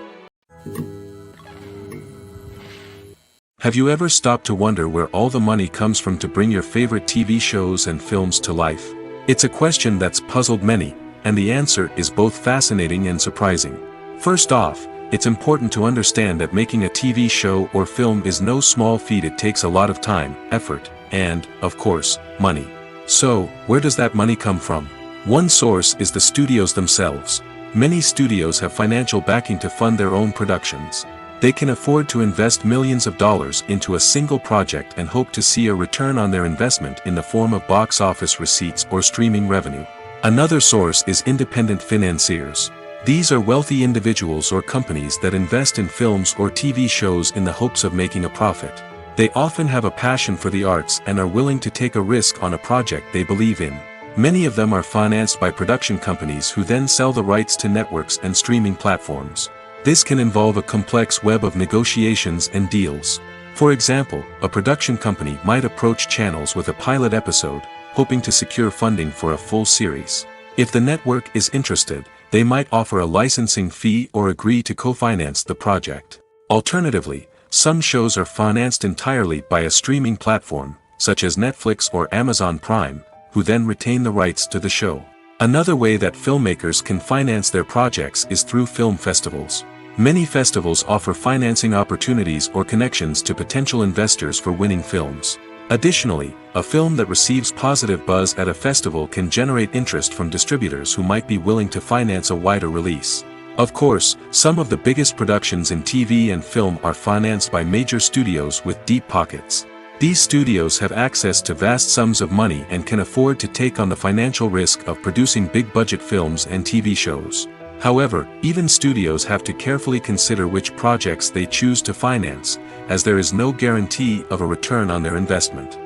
Have you ever stopped to wonder where all the money comes from to bring your favorite TV shows and films to life? It's a question that's puzzled many, and the answer is both fascinating and surprising. First off, it's important to understand that making a TV show or film is no small feat. It takes a lot of time, effort, and, of course, money. So, where does that money come from? One source is the studios themselves. Many studios have financial backing to fund their own productions. They can afford to invest millions of dollars into a single project and hope to see a return on their investment in the form of box office receipts or streaming revenue. Another source is independent financiers. These are wealthy individuals or companies that invest in films or TV shows in the hopes of making a profit. They often have a passion for the arts and are willing to take a risk on a project they believe in. Many of them are financed by production companies who then sell the rights to networks and streaming platforms. This can involve a complex web of negotiations and deals. For example, a production company might approach channels with a pilot episode, hoping to secure funding for a full series. If the network is interested, they might offer a licensing fee or agree to co-finance the project. Alternatively, some shows are financed entirely by a streaming platform, such as Netflix or Amazon Prime, who then retain the rights to the show. Another way that filmmakers can finance their projects is through film festivals. Many festivals offer financing opportunities or connections to potential investors for winning films. Additionally, a film that receives positive buzz at a festival can generate interest from distributors who might be willing to finance a wider release. Of course, some of the biggest productions in TV and film are financed by major studios with deep pockets. These studios have access to vast sums of money and can afford to take on the financial risk of producing big-budget films and TV shows. However, even studios have to carefully consider which projects they choose to finance, as there is no guarantee of a return on their investment.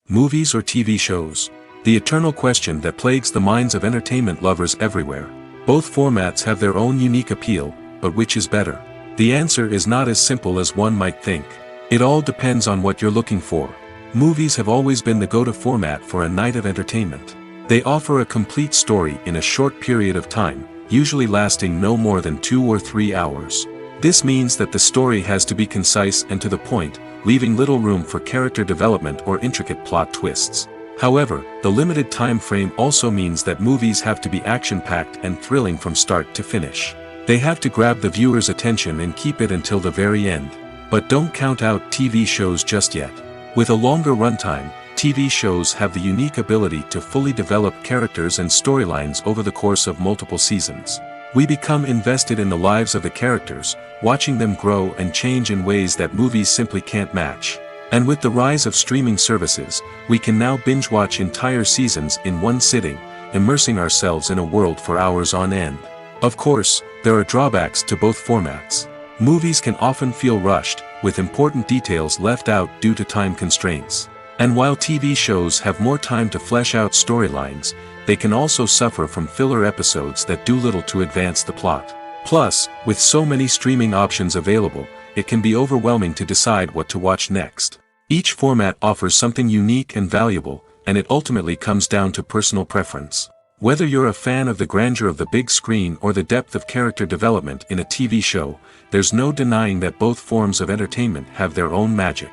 Movies or TV shows? The eternal question that plagues the minds of entertainment lovers everywhere. Both formats have their own unique appeal, but which is better? The answer is not as simple as one might think. It all depends on what you're looking for. Movies have always been the go-to format for a night of entertainment. They offer a complete story in a short period of time, usually lasting no more than 2 or 3 hours. This means that the story has to be concise and to the point, leaving little room for character development or intricate plot twists. However, the limited time frame also means that movies have to be action-packed and thrilling from start to finish. They have to grab the viewer's attention and keep it until the very end. But don't count out TV shows just yet. With a longer runtime, TV shows have the unique ability to fully develop characters and storylines over the course of multiple seasons. We become invested in the lives of the characters, watching them grow and change in ways that movies simply can't match. And with the rise of streaming services, we can now binge-watch entire seasons in one sitting, immersing ourselves in a world for hours on end. Of course, there are drawbacks to both formats. Movies can often feel rushed, with important details left out due to time constraints. And while TV shows have more time to flesh out storylines, they can also suffer from filler episodes that do little to advance the plot. Plus, with so many streaming options available, it can be overwhelming to decide what to watch next. Each format offers something unique and valuable, and it ultimately comes down to personal preference. Whether you're a fan of the grandeur of the big screen or the depth of character development in a TV show, there's no denying that both forms of entertainment have their own magic.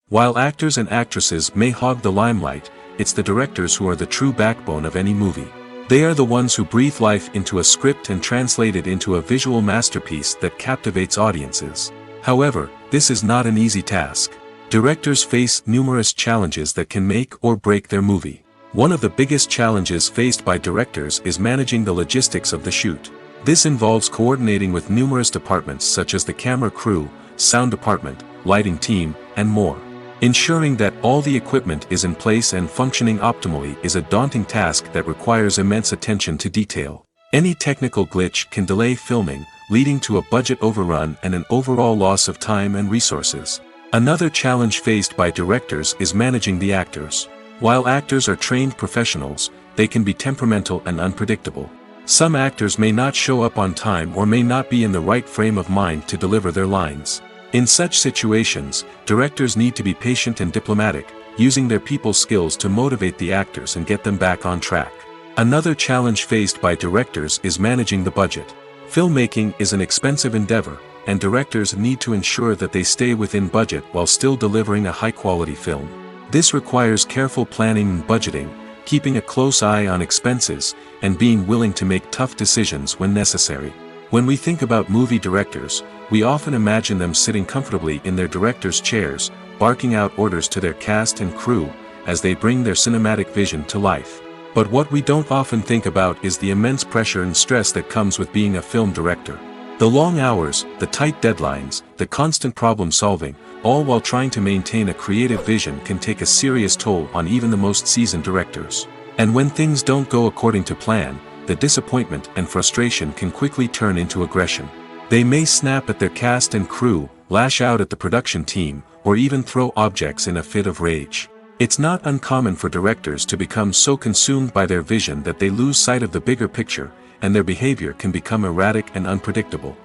While actors and actresses may hog the limelight, it's the directors who are the true backbone of any movie. They are the ones who breathe life into a script and translate it into a visual masterpiece that captivates audiences. However, this is not an easy task. Directors face numerous challenges that can make or break their movie. One of the biggest challenges faced by directors is managing the logistics of the shoot. This involves coordinating with numerous departments such as the camera crew, sound department, lighting team, and more. Ensuring that all the equipment is in place and functioning optimally is a daunting task that requires immense attention to detail. Any technical glitch can delay filming, leading to a budget overrun and an overall loss of time and resources. Another challenge faced by directors is managing the actors. While actors are trained professionals, they can be temperamental and unpredictable. Some actors may not show up on time or may not be in the right frame of mind to deliver their lines. In such situations, directors need to be patient and diplomatic, using their people skills to motivate the actors and get them back on track. Another challenge faced by directors is managing the budget. Filmmaking is an expensive endeavor, and directors need to ensure that they stay within budget while still delivering a high-quality film. This requires careful planning and budgeting, keeping a close eye on expenses, and being willing to make tough decisions when necessary. When we think about movie directors, we often imagine them sitting comfortably in their director's chairs, barking out orders to their cast and crew, as they bring their cinematic vision to life. But what we don't often think about is the immense pressure and stress that comes with being a film director. The long hours, the tight deadlines, the constant problem solving, all while trying to maintain a creative vision can take a serious toll on even the most seasoned directors. And when things don't go according to plan, the disappointment and frustration can quickly turn into aggression. They may snap at their cast and crew, lash out at the production team, or even throw objects in a fit of rage. It's not uncommon for directors to become so consumed by their vision that they lose sight of the bigger picture, and their behavior can become erratic and unpredictable.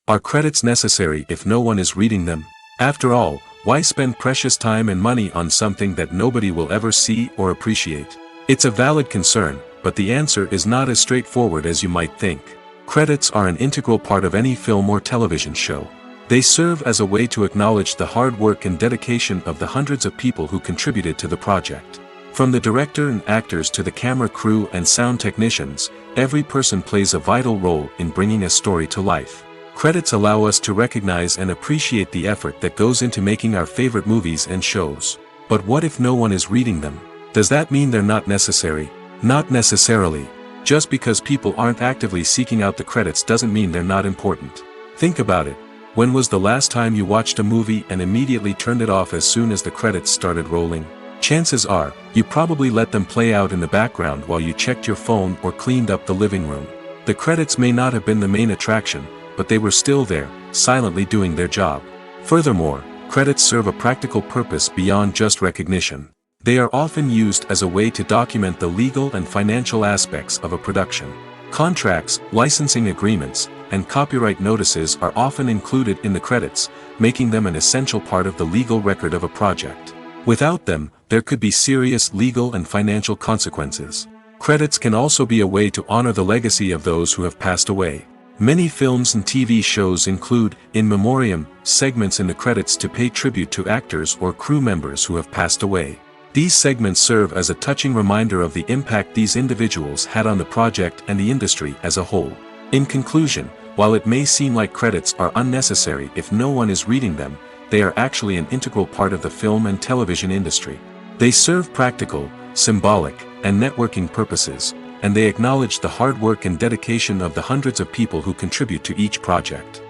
Are credits necessary if no one is reading them? After all, why spend precious time and money on something that nobody will ever see or appreciate? It's a valid concern, but the answer is not as straightforward as you might think. Credits are an integral part of any film or television show. They serve as a way to acknowledge the hard work and dedication of the hundreds of people who contributed to the project. From the director and actors to the camera crew and sound technicians, every person plays a vital role in bringing a story to life. Credits allow us to recognize and appreciate the effort that goes into making our favorite movies and shows. But what if no one is reading them? Does that mean they're not necessary? Not necessarily. Just because people aren't actively seeking out the credits doesn't mean they're not important. Think about it. When was the last time you watched a movie and immediately turned it off as soon as the credits started rolling? Chances are, you probably let them play out in the background while you checked your phone or cleaned up the living room. The credits may not have been the main attraction, but they were still there, silently doing their job. Furthermore, credits serve a practical purpose beyond just recognition. They are often used as a way to document the legal and financial aspects of a production. Contracts, licensing agreements, and copyright notices are often included in the credits, making them an essential part of the legal record of a project. Without them, there could be serious legal and financial consequences. Credits can also be a way to honor the legacy of those who have passed away. Many films and TV shows include, in memoriam, segments in the credits to pay tribute to actors or crew members who have passed away. These segments serve as a touching reminder of the impact these individuals had on the project and the industry as a whole. In conclusion, while it may seem like credits are unnecessary if no one is reading them, they are actually an integral part of the film and television industry. They serve practical, symbolic, and networking purposes, and they acknowledge the hard work and dedication of the hundreds of people who contribute to each project.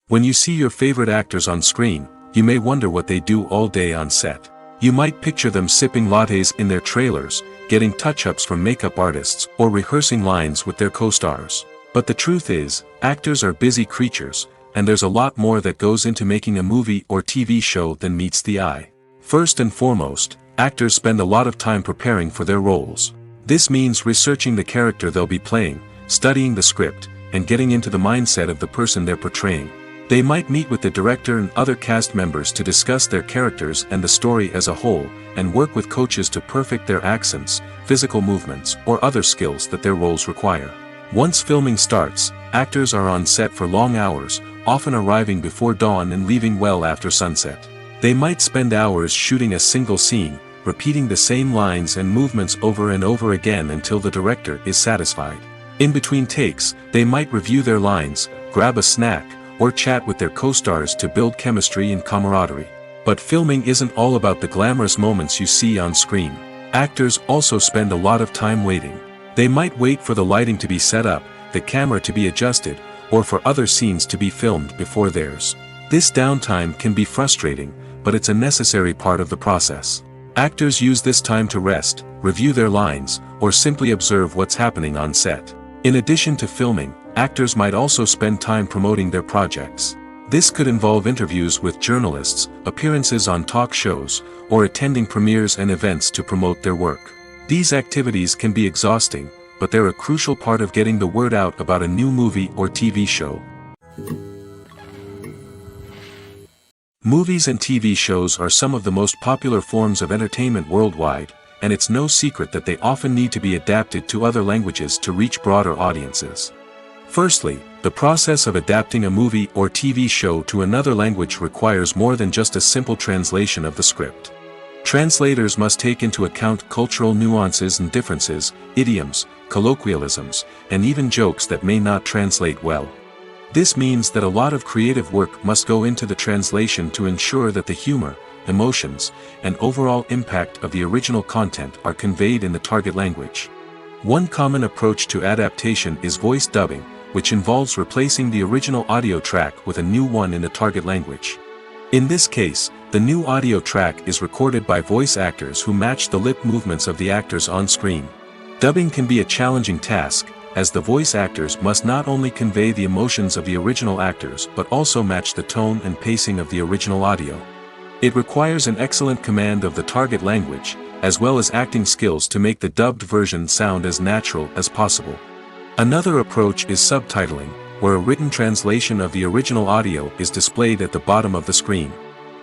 When you see your favorite actors on screen, you may wonder what they do all day on set. You might picture them sipping lattes in their trailers, getting touch-ups from makeup artists, or rehearsing lines with their co-stars. But the truth is, actors are busy creatures, and there's a lot more that goes into making a movie or TV show than meets the eye. First and foremost, actors spend a lot of time preparing for their roles. This means researching the character they'll be playing, studying the script, and getting into the mindset of the person they're portraying. They might meet with the director and other cast members to discuss their characters and the story as a whole, and work with coaches to perfect their accents, physical movements, or other skills that their roles require. Once filming starts, actors are on set for long hours, often arriving before dawn and leaving well after sunset. They might spend hours shooting a single scene, repeating the same lines and movements over and over again until the director is satisfied. In between takes, they might review their lines, grab a snack, or chat with their co-stars to build chemistry and camaraderie. But filming isn't all about the glamorous moments you see on screen. Actors also spend a lot of time waiting. They might wait for the lighting to be set up, the camera to be adjusted, or for other scenes to be filmed before theirs. This downtime can be frustrating, but it's a necessary part of the process. Actors use this time to rest, review their lines, or simply observe what's happening on set. In addition to filming, actors might also spend time promoting their projects. This could involve interviews with journalists, appearances on talk shows, or attending premieres and events to promote their work. These activities can be exhausting, but they're a crucial part of getting the word out about a new movie or TV show. Movies and TV shows are some of the most popular forms of entertainment worldwide, and it's no secret that they often need to be adapted to other languages to reach broader audiences. Firstly, the process of adapting a movie or TV show to another language requires more than just a simple translation of the script. Translators must take into account cultural nuances and differences, idioms, colloquialisms, and even jokes that may not translate well. This means that a lot of creative work must go into the translation to ensure that the humor, emotions, and overall impact of the original content are conveyed in the target language. One common approach to adaptation is voice dubbing, which involves replacing the original audio track with a new one in the target language. In this case, the new audio track is recorded by voice actors who match the lip movements of the actors on screen. Dubbing can be a challenging task, as the voice actors must not only convey the emotions of the original actors but also match the tone and pacing of the original audio. It requires an excellent command of the target language, as well as acting skills to make the dubbed version sound as natural as possible. Another approach is subtitling, where a written translation of the original audio is displayed at the bottom of the screen.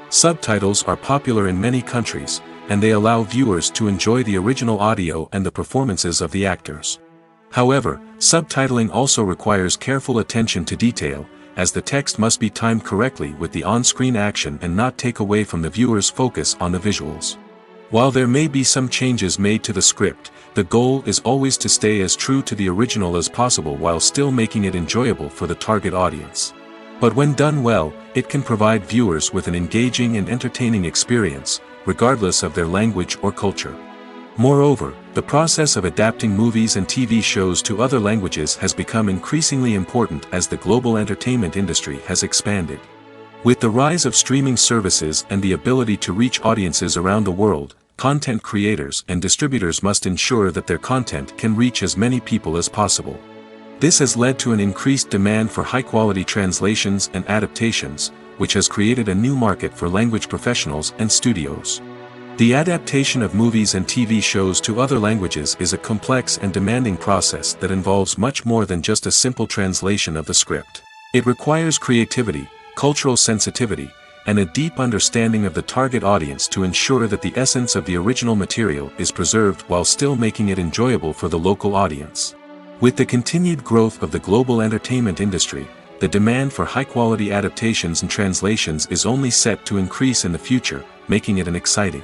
Subtitles are popular in many countries, and they allow viewers to enjoy the original audio and the performances of the actors. However, subtitling also requires careful attention to detail, as the text must be timed correctly with the on-screen action and not take away from the viewer's focus on the visuals. While there may be some changes made to the script, the goal is always to stay as true to the original as possible while still making it enjoyable for the target audience. But when done well, it can provide viewers with an engaging and entertaining experience, regardless of their language or culture. Moreover, the process of adapting movies and TV shows to other languages has become increasingly important as the global entertainment industry has expanded. With the rise of streaming services and the ability to reach audiences around the world, content creators and distributors must ensure that their content can reach as many people as possible. This has led to an increased demand for high-quality translations and adaptations, which has created a new market for language professionals and studios. The adaptation of movies and TV shows to other languages is a complex and demanding process that involves much more than just a simple translation of the script. It requires creativity, cultural sensitivity, and a deep understanding of the target audience to ensure that the essence of the original material is preserved while still making it enjoyable for the local audience. With the continued growth of the global entertainment industry, the demand for high-quality adaptations and translations is only set to increase in the future, making it an exciting.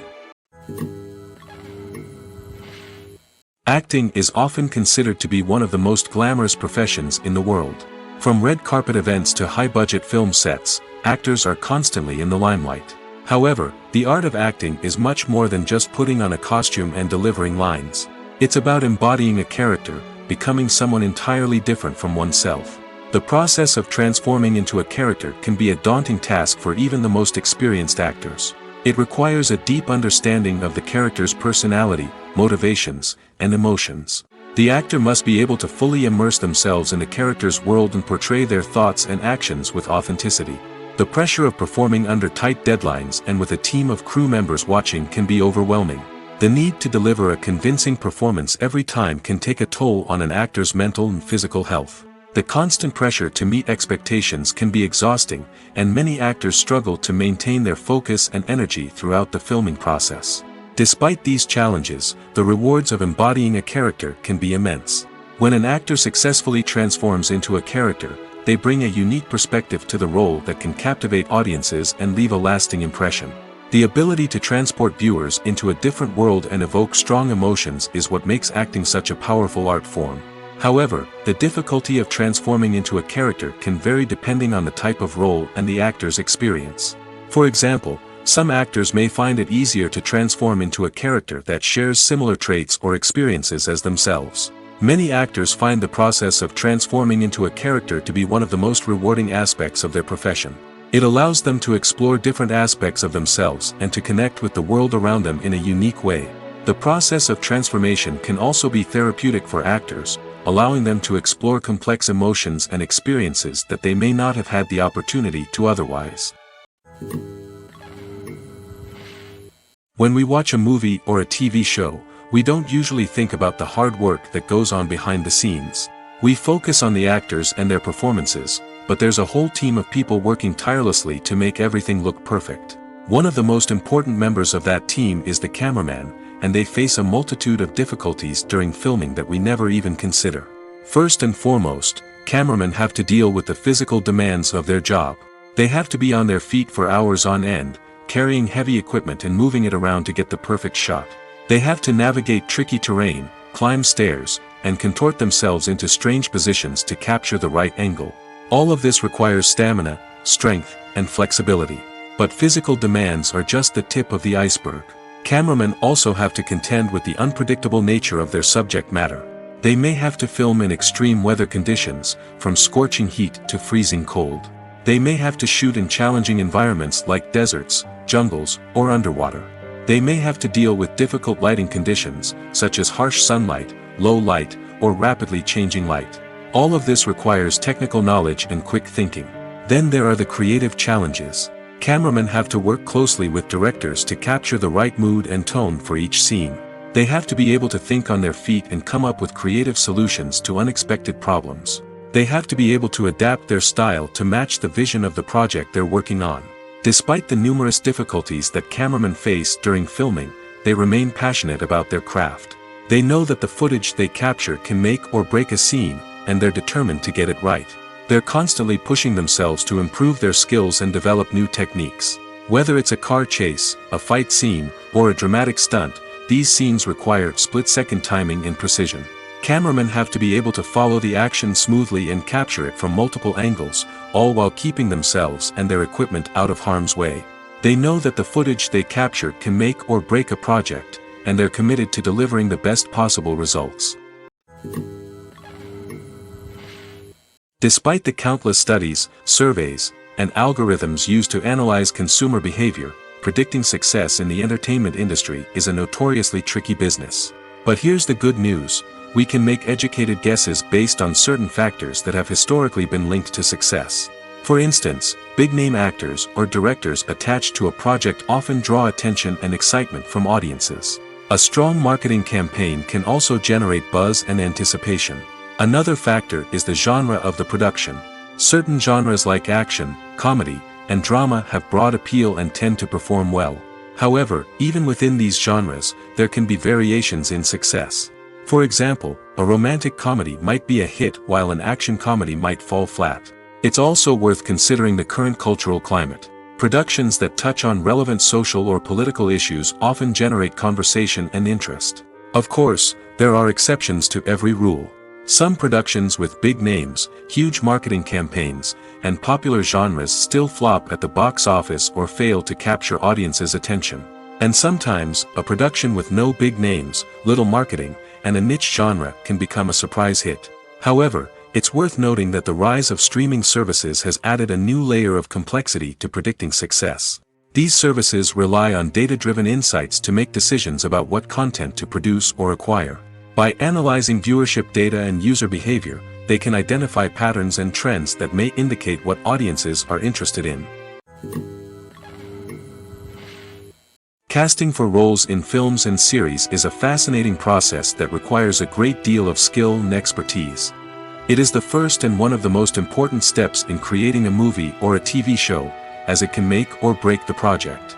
Acting is often considered to be one of the most glamorous professions in the world. From red carpet events to high-budget film sets, actors are constantly in the limelight. However, the art of acting is much more than just putting on a costume and delivering lines. It's about embodying a character, becoming someone entirely different from oneself. The process of transforming into a character can be a daunting task for even the most experienced actors. It requires a deep understanding of the character's personality, motivations, and emotions. The actor must be able to fully immerse themselves in the character's world and portray their thoughts and actions with authenticity. The pressure of performing under tight deadlines and with a team of crew members watching can be overwhelming. The need to deliver a convincing performance every time can take a toll on an actor's mental and physical health. The constant pressure to meet expectations can be exhausting, and many actors struggle to maintain their focus and energy throughout the filming process. Despite these challenges, the rewards of embodying a character can be immense. When an actor successfully transforms into a character, they bring a unique perspective to the role that can captivate audiences and leave a lasting impression. The ability to transport viewers into a different world and evoke strong emotions is what makes acting such a powerful art form. However, the difficulty of transforming into a character can vary depending on the type of role and the actor's experience. For example, some actors may find it easier to transform into a character that shares similar traits or experiences as themselves. Many actors find the process of transforming into a character to be one of the most rewarding aspects of their profession. It allows them to explore different aspects of themselves and to connect with the world around them in a unique way. The process of transformation can also be therapeutic for actors, allowing them to explore complex emotions and experiences that they may not have had the opportunity to otherwise. When we watch a movie or a TV show, we don't usually think about the hard work that goes on behind the scenes. We focus on the actors and their performances, but there's a whole team of people working tirelessly to make everything look perfect. One of the most important members of that team is the cameraman, and they face a multitude of difficulties during filming that we never even consider. First and foremost, cameramen have to deal with the physical demands of their job. They have to be on their feet for hours on end, carrying heavy equipment and moving it around to get the perfect shot. They have to navigate tricky terrain, climb stairs, and contort themselves into strange positions to capture the right angle. All of this requires stamina, strength, and flexibility. But physical demands are just the tip of the iceberg. Cameramen also have to contend with the unpredictable nature of their subject matter. They may have to film in extreme weather conditions, from scorching heat to freezing cold. They may have to shoot in challenging environments like deserts, jungles, or underwater. They may have to deal with difficult lighting conditions, such as harsh sunlight, low light, or rapidly changing light. All of this requires technical knowledge and quick thinking. Then there are the creative challenges. Cameramen have to work closely with directors to capture the right mood and tone for each scene. They have to be able to think on their feet and come up with creative solutions to unexpected problems. They have to be able to adapt their style to match the vision of the project they're working on. Despite the numerous difficulties that cameramen face during filming, they remain passionate about their craft. They know that the footage they capture can make or break a scene, and they're determined to get it right. They're constantly pushing themselves to improve their skills and develop new techniques. Whether it's a car chase, a fight scene, or a dramatic stunt, these scenes require split-second timing and precision. Cameramen have to be able to follow the action smoothly and capture it from multiple angles, all while keeping themselves and their equipment out of harm's way. They know that the footage they capture can make or break a project, and they're committed to delivering the best possible results. Despite the countless studies, surveys, and algorithms used to analyze consumer behavior, predicting success in the entertainment industry is a notoriously tricky business. But here's the good news. We can make educated guesses based on certain factors that have historically been linked to success. For instance, big-name actors or directors attached to a project often draw attention and excitement from audiences. A strong marketing campaign can also generate buzz and anticipation. Another factor is the genre of the production. Certain genres like action, comedy, and drama have broad appeal and tend to perform well. However, even within these genres, there can be variations in success. For example, a romantic comedy might be a hit while an action comedy might fall flat. It's also worth considering the current cultural climate. Productions that touch on relevant social or political issues often generate conversation and interest. Of course, there are exceptions to every rule. Some productions with big names, huge marketing campaigns, and popular genres still flop at the box office or fail to capture audiences' attention. And sometimes, a production with no big names, little marketing, and a niche genre can become a surprise hit. However, it's worth noting that the rise of streaming services has added a new layer of complexity to predicting success. These services rely on data-driven insights to make decisions about what content to produce or acquire. By analyzing viewership data and user behavior, they can identify patterns and trends that may indicate what audiences are interested in. Casting for roles in films and series is a fascinating process that requires a great deal of skill and expertise. It is the first and one of the most important steps in creating a movie or a TV show, as it can make or break the project.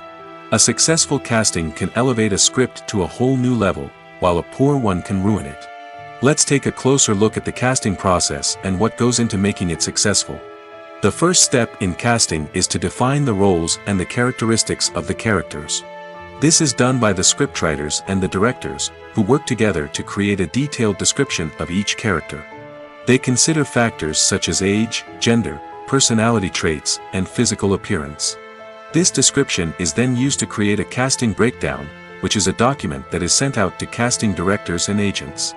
A successful casting can elevate a script to a whole new level, while a poor one can ruin it. Let's take a closer look at the casting process and what goes into making it successful. The first step in casting is to define the roles and the characteristics of the characters. This is done by the scriptwriters and the directors, who work together to create a detailed description of each character. They consider factors such as age, gender, personality traits, and physical appearance. This description is then used to create a casting breakdown, which is a document that is sent out to casting directors and agents.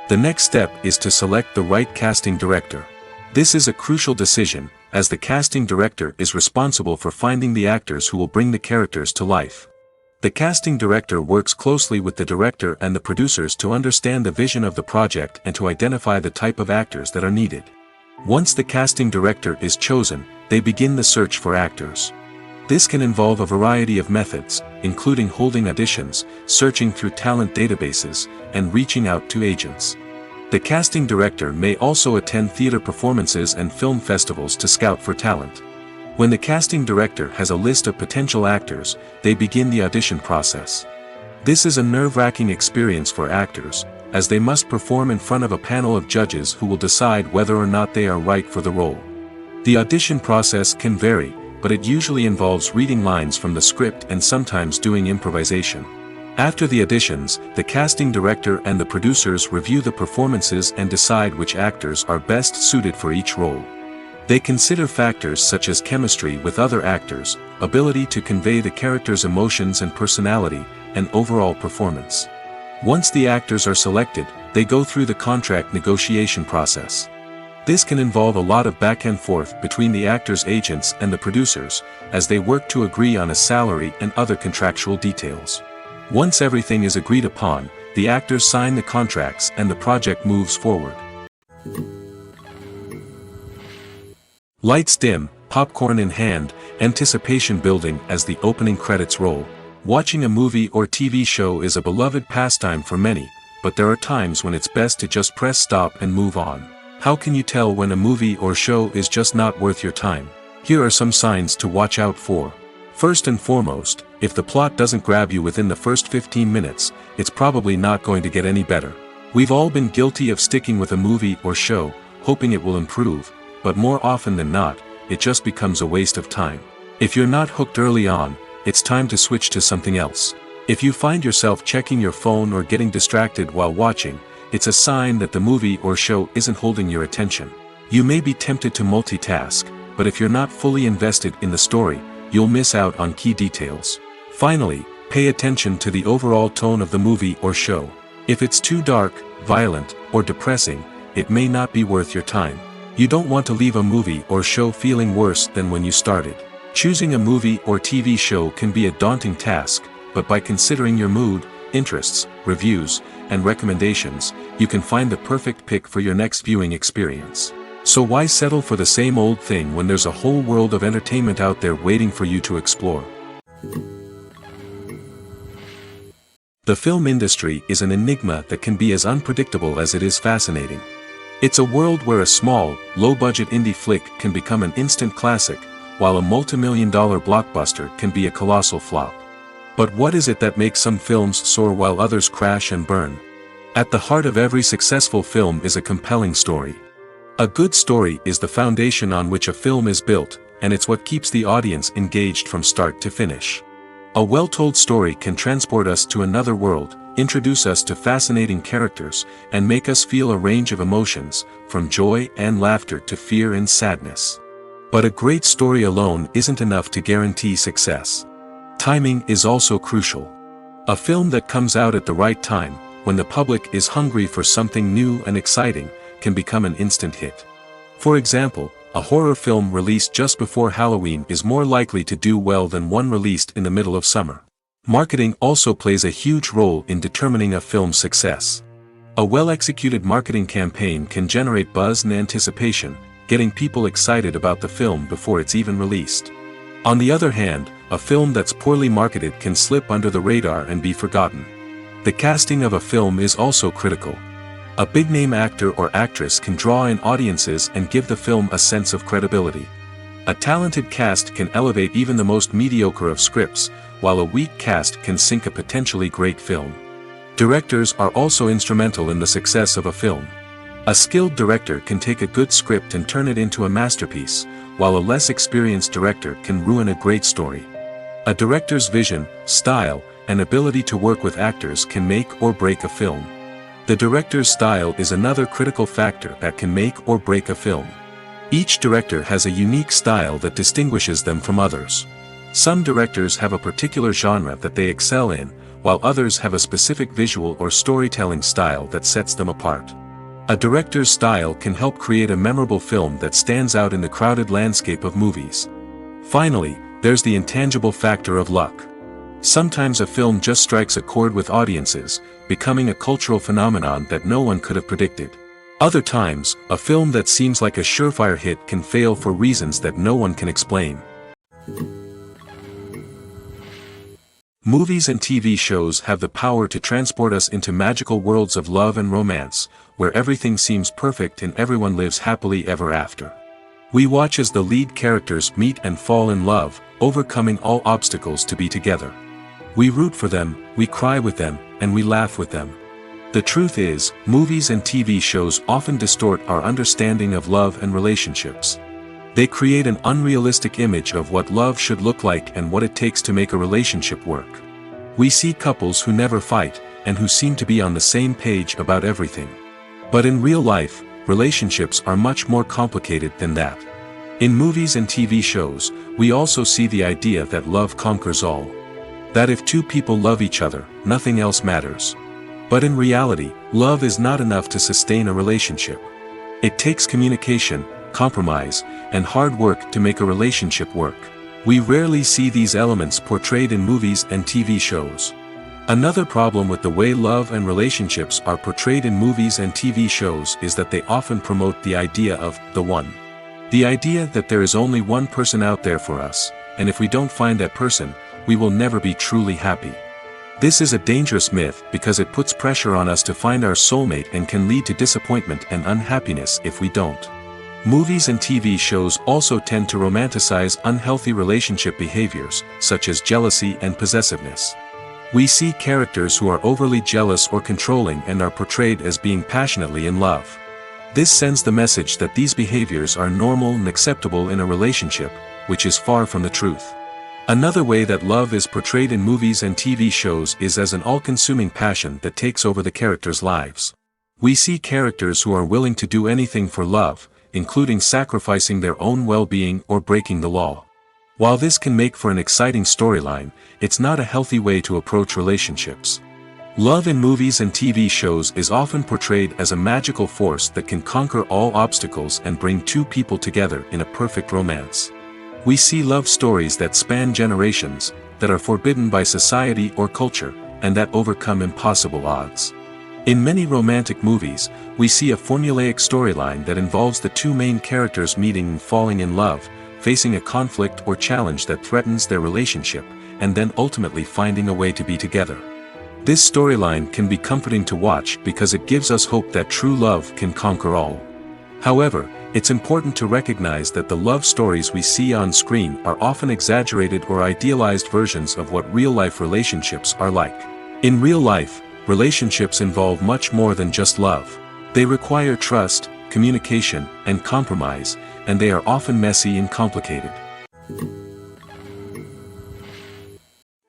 The next step is to select the right casting director. This is a crucial decision, as the casting director is responsible for finding the actors who will bring the characters to life. The casting director works closely with the director and the producers to understand the vision of the project and to identify the type of actors that are needed. Once the casting director is chosen, they begin the search for actors. This can involve a variety of methods, including holding auditions, searching through talent databases, and reaching out to agents. The casting director may also attend theater performances and film festivals to scout for talent. When the casting director has a list of potential actors, they begin the audition process. This is a nerve-wracking experience for actors, as they must perform in front of a panel of judges who will decide whether or not they are right for the role. The audition process can vary, but it usually involves reading lines from the script and sometimes doing improvisation. After the auditions, the casting director and the producers review the performances and decide which actors are best suited for each role. They consider factors such as chemistry with other actors, ability to convey the character's emotions and personality, and overall performance. Once the actors are selected, they go through the contract negotiation process. This can involve a lot of back and forth between the actors' agents and the producers, as they work to agree on a salary and other contractual details. Once everything is agreed upon, the actors sign the contracts and the project moves forward. Lights dim, popcorn in hand, anticipation building as the opening credits roll. Watching a movie or TV show is a beloved pastime for many, but there are times when it's best to just press stop and move on. How can you tell when a movie or show is just not worth your time? Here are some signs to watch out for. First and foremost, if the plot doesn't grab you within the first 15 minutes, it's probably not going to get any better. We've all been guilty of sticking with a movie or show, hoping it will improve, but more often than not, it just becomes a waste of time. If you're not hooked early on, it's time to switch to something else. If you find yourself checking your phone or getting distracted while watching, it's a sign that the movie or show isn't holding your attention. You may be tempted to multitask, but if you're not fully invested in the story, you'll miss out on key details. Finally, pay attention to the overall tone of the movie or show. If it's too dark, violent, or depressing, it may not be worth your time. You don't want to leave a movie or show feeling worse than when you started. Choosing a movie or TV show can be a daunting task, but by considering your mood, interests, reviews, and recommendations, you can find the perfect pick for your next viewing experience. So why settle for the same old thing when there's a whole world of entertainment out there waiting for you to explore? The film industry is an enigma that can be as unpredictable as it is fascinating. It's a world where a small, low-budget indie flick can become an instant classic, while a multi-million-dollar blockbuster can be a colossal flop. But what is it that makes some films soar while others crash and burn? At the heart of every successful film is a compelling story. A good story is the foundation on which a film is built, and it's what keeps the audience engaged from start to finish. A well-told story can transport us to another world, introduce us to fascinating characters, and make us feel a range of emotions, from joy and laughter to fear and sadness. But a great story alone isn't enough to guarantee success. Timing is also crucial. A film that comes out at the right time, when the public is hungry for something new and exciting, can become an instant hit. For example, a horror film released just before Halloween is more likely to do well than one released in the middle of summer. Marketing also plays a huge role in determining a film's success. A well-executed marketing campaign can generate buzz and anticipation, getting people excited about the film before it's even released. On the other hand, a film that's poorly marketed can slip under the radar and be forgotten. The casting of a film is also critical. A big-name actor or actress can draw in audiences and give the film a sense of credibility. A talented cast can elevate even the most mediocre of scripts, while a weak cast can sink a potentially great film. Directors are also instrumental in the success of a film. A skilled director can take a good script and turn it into a masterpiece, while a less experienced director can ruin a great story. A director's vision, style, and ability to work with actors can make or break a film. The director's style is another critical factor that can make or break a film. Each director has a unique style that distinguishes them from others. Some directors have a particular genre that they excel in, while others have a specific visual or storytelling style that sets them apart. A director's style can help create a memorable film that stands out in the crowded landscape of movies. Finally, there's the intangible factor of luck. Sometimes a film just strikes a chord with audiences, becoming a cultural phenomenon that no one could have predicted. Other times, a film that seems like a surefire hit can fail for reasons that no one can explain. Movies and TV shows have the power to transport us into magical worlds of love and romance, where everything seems perfect and everyone lives happily ever after. We watch as the lead characters meet and fall in love, overcoming all obstacles to be together. We root for them, we cry with them, and we laugh with them. The truth is, movies and TV shows often distort our understanding of love and relationships. They create an unrealistic image of what love should look like and what it takes to make a relationship work. We see couples who never fight, and who seem to be on the same page about everything. But in real life, relationships are much more complicated than that. In movies and TV shows, we also see the idea that love conquers all. That if two people love each other, nothing else matters. But in reality, love is not enough to sustain a relationship. It takes communication, compromise, and hard work to make a relationship work. We rarely see these elements portrayed in movies and TV shows. Another problem with the way love and relationships are portrayed in movies and TV shows is that they often promote the idea of the one. The idea that there is only one person out there for us, and if we don't find that person, we will never be truly happy. This is a dangerous myth because it puts pressure on us to find our soulmate and can lead to disappointment and unhappiness if we don't. Movies and TV shows also tend to romanticize unhealthy relationship behaviors, such as jealousy and possessiveness. We see characters who are overly jealous or controlling and are portrayed as being passionately in love. This sends the message that these behaviors are normal and acceptable in a relationship, which is far from the truth. Another way that love is portrayed in movies and TV shows is as an all-consuming passion that takes over the characters' lives. We see characters who are willing to do anything for love, including sacrificing their own well-being or breaking the law. While this can make for an exciting storyline, it's not a healthy way to approach relationships. Love in movies and TV shows is often portrayed as a magical force that can conquer all obstacles and bring two people together in a perfect romance. We see love stories that span generations, that are forbidden by society or culture, and that overcome impossible odds. In many romantic movies, we see a formulaic storyline that involves the two main characters meeting and falling in love, facing a conflict or challenge that threatens their relationship, and then ultimately finding a way to be together. This storyline can be comforting to watch because it gives us hope that true love can conquer all. However, it's important to recognize that the love stories we see on screen are often exaggerated or idealized versions of what real-life relationships are like. In real life, relationships involve much more than just love. They require trust, communication, and compromise, and they are often messy and complicated.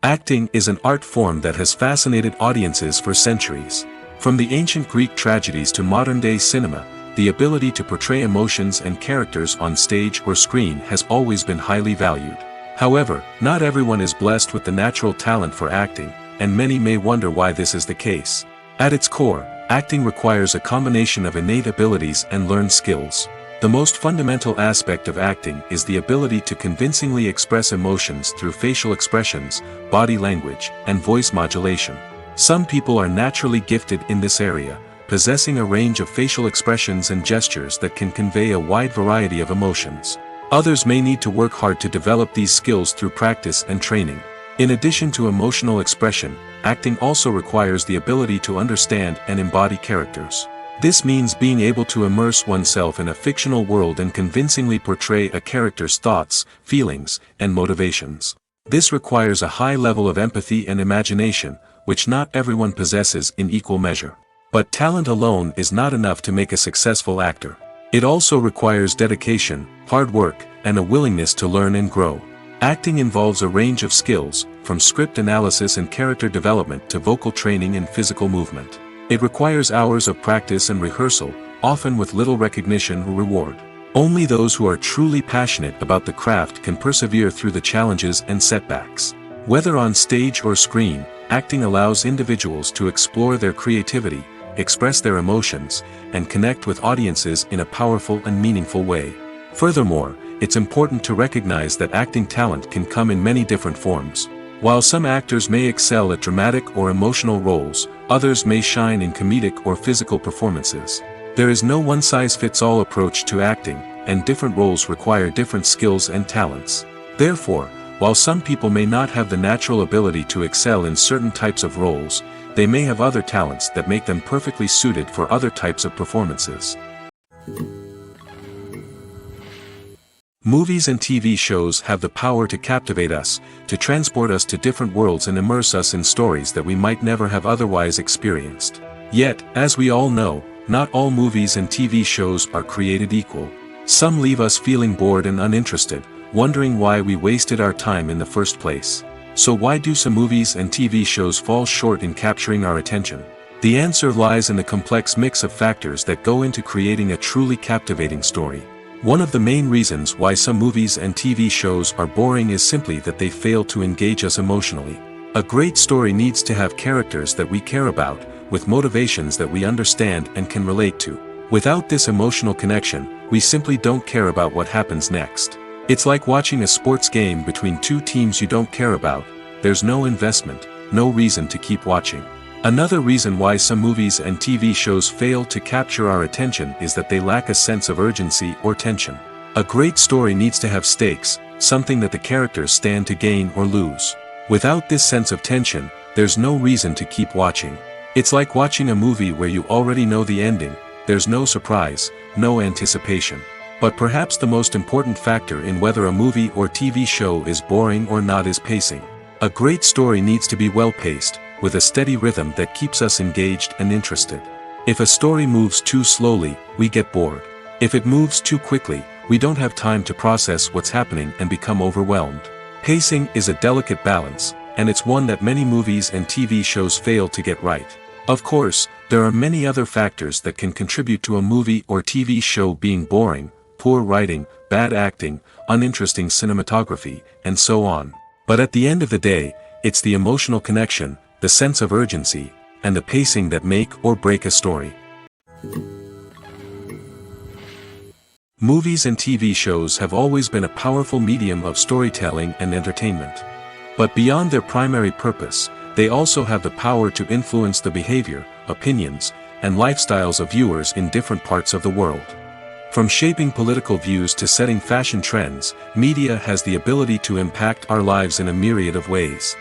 Acting is an art form that has fascinated audiences for centuries. From the ancient Greek tragedies to modern-day cinema, the ability to portray emotions and characters on stage or screen has always been highly valued. However, not everyone is blessed with the natural talent for acting, and many may wonder why this is the case. At its core, acting requires a combination of innate abilities and learned skills. The most fundamental aspect of acting is the ability to convincingly express emotions through facial expressions, body language, and voice modulation. Some people are naturally gifted in this area, possessing a range of facial expressions and gestures that can convey a wide variety of emotions. Others may need to work hard to develop these skills through practice and training. In addition to emotional expression, acting also requires the ability to understand and embody characters. This means being able to immerse oneself in a fictional world and convincingly portray a character's thoughts, feelings, and motivations. This requires a high level of empathy and imagination, which not everyone possesses in equal measure. But talent alone is not enough to make a successful actor. It also requires dedication, hard work, and a willingness to learn and grow. Acting involves a range of skills, from script analysis and character development to vocal training and physical movement. It requires hours of practice and rehearsal, often with little recognition or reward. Only those who are truly passionate about the craft can persevere through the challenges and setbacks. Whether on stage or screen, acting allows individuals to explore their creativity, express their emotions, and connect with audiences in a powerful and meaningful way. Furthermore, it's important to recognize that acting talent can come in many different forms. While some actors may excel at dramatic or emotional roles, others may shine in comedic or physical performances. There is no one-size-fits-all approach to acting, and different roles require different skills and talents. Therefore, while some people may not have the natural ability to excel in certain types of roles, they may have other talents that make them perfectly suited for other types of performances. Movies and TV shows have the power to captivate us, to transport us to different worlds and immerse us in stories that we might never have otherwise experienced. Yet, as we all know, not all movies and TV shows are created equal. Some leave us feeling bored and uninterested, wondering why we wasted our time in the first place. So why do some movies and TV shows fall short in capturing our attention? The answer lies in the complex mix of factors that go into creating a truly captivating story. One of the main reasons why some movies and TV shows are boring is simply that they fail to engage us emotionally. A great story needs to have characters that we care about, with motivations that we understand and can relate to. Without this emotional connection, we simply don't care about what happens next. It's like watching a sports game between two teams you don't care about. There's no investment, no reason to keep watching. Another reason why some movies and TV shows fail to capture our attention is that they lack a sense of urgency or tension. A great story needs to have stakes, something that the characters stand to gain or lose. Without this sense of tension, there's no reason to keep watching. It's like watching a movie where you already know the ending. There's no surprise, no anticipation. But perhaps the most important factor in whether a movie or TV show is boring or not is pacing. A great story needs to be well-paced, with a steady rhythm that keeps us engaged and interested. If a story moves too slowly, we get bored. If it moves too quickly, we don't have time to process what's happening and become overwhelmed. Pacing is a delicate balance, and it's one that many movies and TV shows fail to get right. Of course, there are many other factors that can contribute to a movie or TV show being boring: poor writing, bad acting, uninteresting cinematography, and so on. But at the end of the day, it's the emotional connection, the sense of urgency, and the pacing that make or break a story. Movies and TV shows have always been a powerful medium of storytelling and entertainment. But beyond their primary purpose, they also have the power to influence the behavior, opinions, and lifestyles of viewers in different parts of the world. From shaping political views to setting fashion trends, media has the ability to impact our lives in a myriad of ways.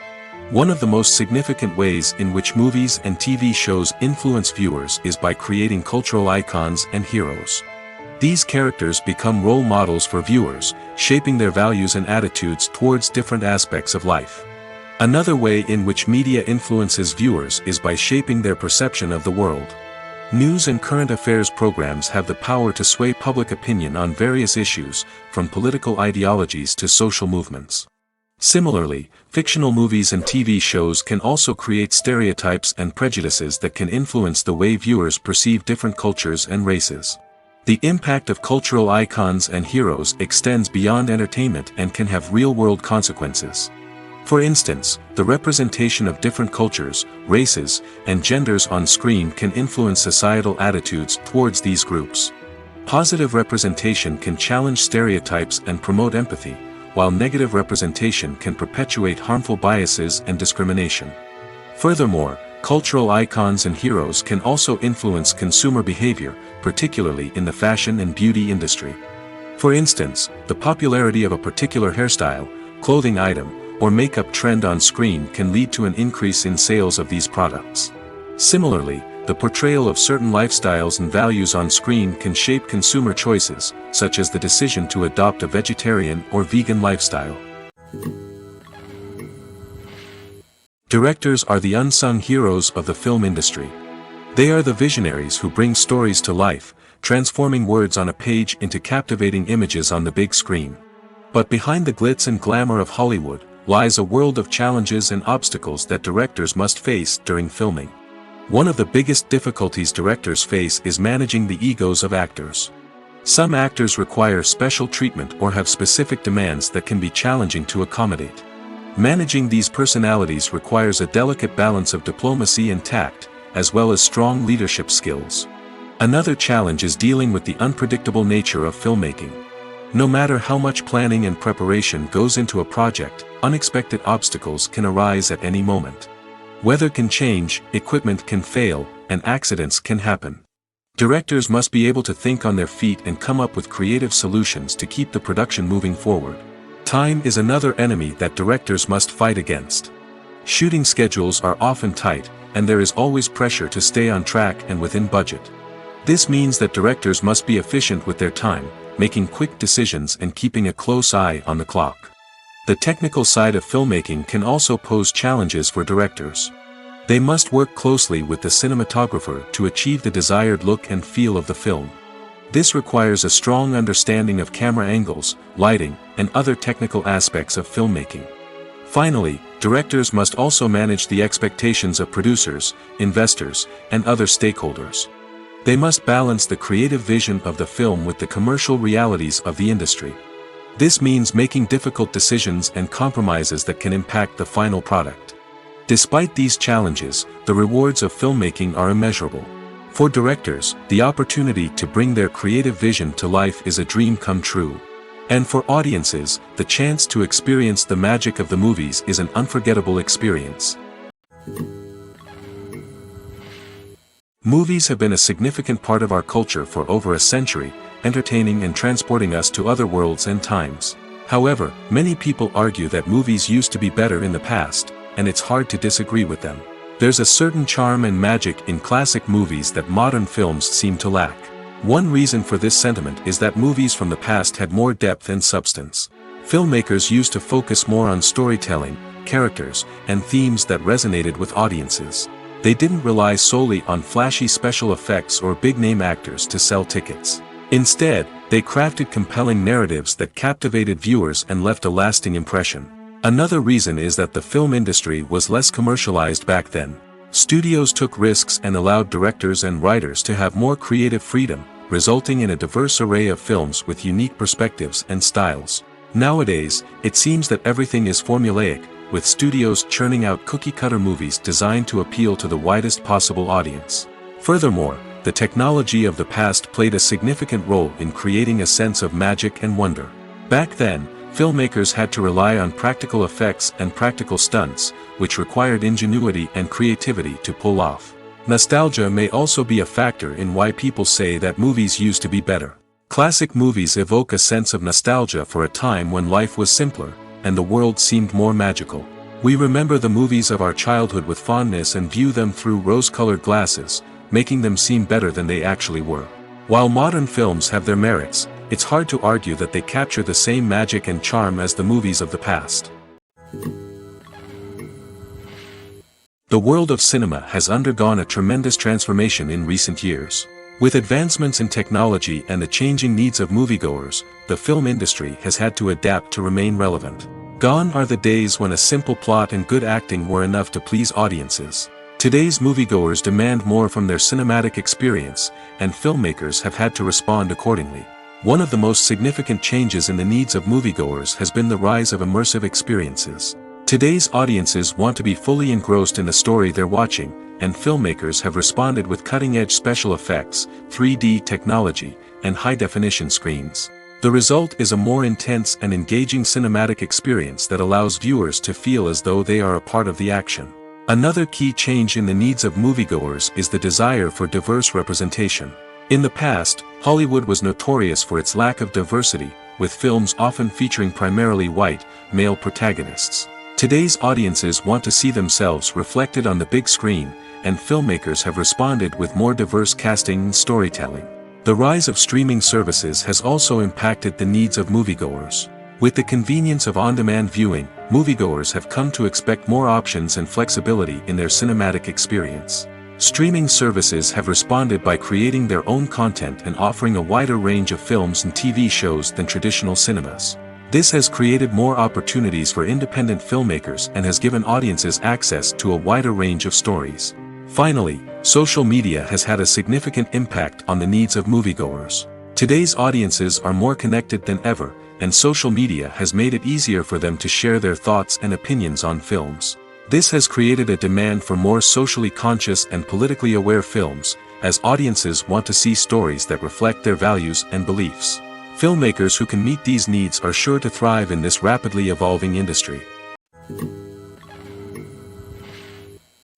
One of the most significant ways in which movies and TV shows influence viewers is by creating cultural icons and heroes. These characters become role models for viewers, shaping their values and attitudes towards different aspects of life. Another way in which media influences viewers is by shaping their perception of the world. News and current affairs programs have the power to sway public opinion on various issues, from political ideologies to social movements. Similarly, fictional movies and TV shows can also create stereotypes and prejudices that can influence the way viewers perceive different cultures and races. The impact of cultural icons and heroes extends beyond entertainment and can have real-world consequences. For instance, the representation of different cultures, races, and genders on screen can influence societal attitudes towards these groups. Positive representation can challenge stereotypes and promote empathy, while negative representation can perpetuate harmful biases and discrimination. Furthermore, cultural icons and heroes can also influence consumer behavior, particularly in the fashion and beauty industry. For instance, the popularity of a particular hairstyle, clothing item, or makeup trend on screen can lead to an increase in sales of these products. Similarly, the portrayal of certain lifestyles and values on screen can shape consumer choices, such as the decision to adopt a vegetarian or vegan lifestyle. Directors are the unsung heroes of the film industry. They are the visionaries who bring stories to life, transforming words on a page into captivating images on the big screen. But behind the glitz and glamour of Hollywood lies a world of challenges and obstacles that directors must face during filming. One of the biggest difficulties directors face is managing the egos of actors. Some actors require special treatment or have specific demands that can be challenging to accommodate. Managing these personalities requires a delicate balance of diplomacy and tact, as well as strong leadership skills. Another challenge is dealing with the unpredictable nature of filmmaking. No matter how much planning and preparation goes into a project, unexpected obstacles can arise at any moment. Weather can change, equipment can fail, and accidents can happen. Directors must be able to think on their feet and come up with creative solutions to keep the production moving forward. Time is another enemy that directors must fight against. Shooting schedules are often tight, and there is always pressure to stay on track and within budget. This means that directors must be efficient with their time, making quick decisions and keeping a close eye on the clock. The technical side of filmmaking can also pose challenges for directors. They must work closely with the cinematographer to achieve the desired look and feel of the film. This requires a strong understanding of camera angles, lighting, and other technical aspects of filmmaking. Finally, directors must also manage the expectations of producers, investors, and other stakeholders. They must balance the creative vision of the film with the commercial realities of the industry. This means making difficult decisions and compromises that can impact the final product. Despite these challenges, the rewards of filmmaking are immeasurable. For directors, the opportunity to bring their creative vision to life is a dream come true. And for audiences, the chance to experience the magic of the movies is an unforgettable experience. Movies have been a significant part of our culture for over a century, entertaining and transporting us to other worlds and times. However, many people argue that movies used to be better in the past, and it's hard to disagree with them. There's a certain charm and magic in classic movies that modern films seem to lack. One reason for this sentiment is that movies from the past had more depth and substance. Filmmakers used to focus more on storytelling, characters, and themes that resonated with audiences. They didn't rely solely on flashy special effects or big-name actors to sell tickets. Instead, they crafted compelling narratives that captivated viewers and left a lasting impression. Another reason is that the film industry was less commercialized back then. Studios took risks and allowed directors and writers to have more creative freedom, resulting in a diverse array of films with unique perspectives and styles. Nowadays, it seems that everything is formulaic, with studios churning out cookie-cutter movies designed to appeal to the widest possible audience. Furthermore, the technology of the past played a significant role in creating a sense of magic and wonder. Back then, filmmakers had to rely on practical effects and practical stunts, which required ingenuity and creativity to pull off. Nostalgia may also be a factor in why people say that movies used to be better. Classic movies evoke a sense of nostalgia for a time when life was simpler, and the world seemed more magical. We remember the movies of our childhood with fondness and view them through rose-colored glasses, making them seem better than they actually were. While modern films have their merits, it's hard to argue that they capture the same magic and charm as the movies of the past. The world of cinema has undergone a tremendous transformation in recent years. With advancements in technology and the changing needs of moviegoers, the film industry has had to adapt to remain relevant. Gone are the days when a simple plot and good acting were enough to please audiences. Today's moviegoers demand more from their cinematic experience, and filmmakers have had to respond accordingly. One of the most significant changes in the needs of moviegoers has been the rise of immersive experiences. Today's audiences want to be fully engrossed in the story they're watching, and filmmakers have responded with cutting-edge special effects, 3D technology, and high-definition screens. The result is a more intense and engaging cinematic experience that allows viewers to feel as though they are a part of the action. Another key change in the needs of moviegoers is the desire for diverse representation. In the past, Hollywood was notorious for its lack of diversity, with films often featuring primarily white, male protagonists. Today's audiences want to see themselves reflected on the big screen, and filmmakers have responded with more diverse casting and storytelling. The rise of streaming services has also impacted the needs of moviegoers. With the convenience of on-demand viewing, moviegoers have come to expect more options and flexibility in their cinematic experience. Streaming services have responded by creating their own content and offering a wider range of films and TV shows than traditional cinemas. This has created more opportunities for independent filmmakers and has given audiences access to a wider range of stories. Finally, social media has had a significant impact on the needs of moviegoers. Today's audiences are more connected than ever, and social media has made it easier for them to share their thoughts and opinions on films. This has created a demand for more socially conscious and politically aware films, as audiences want to see stories that reflect their values and beliefs. Filmmakers who can meet these needs are sure to thrive in this rapidly evolving industry.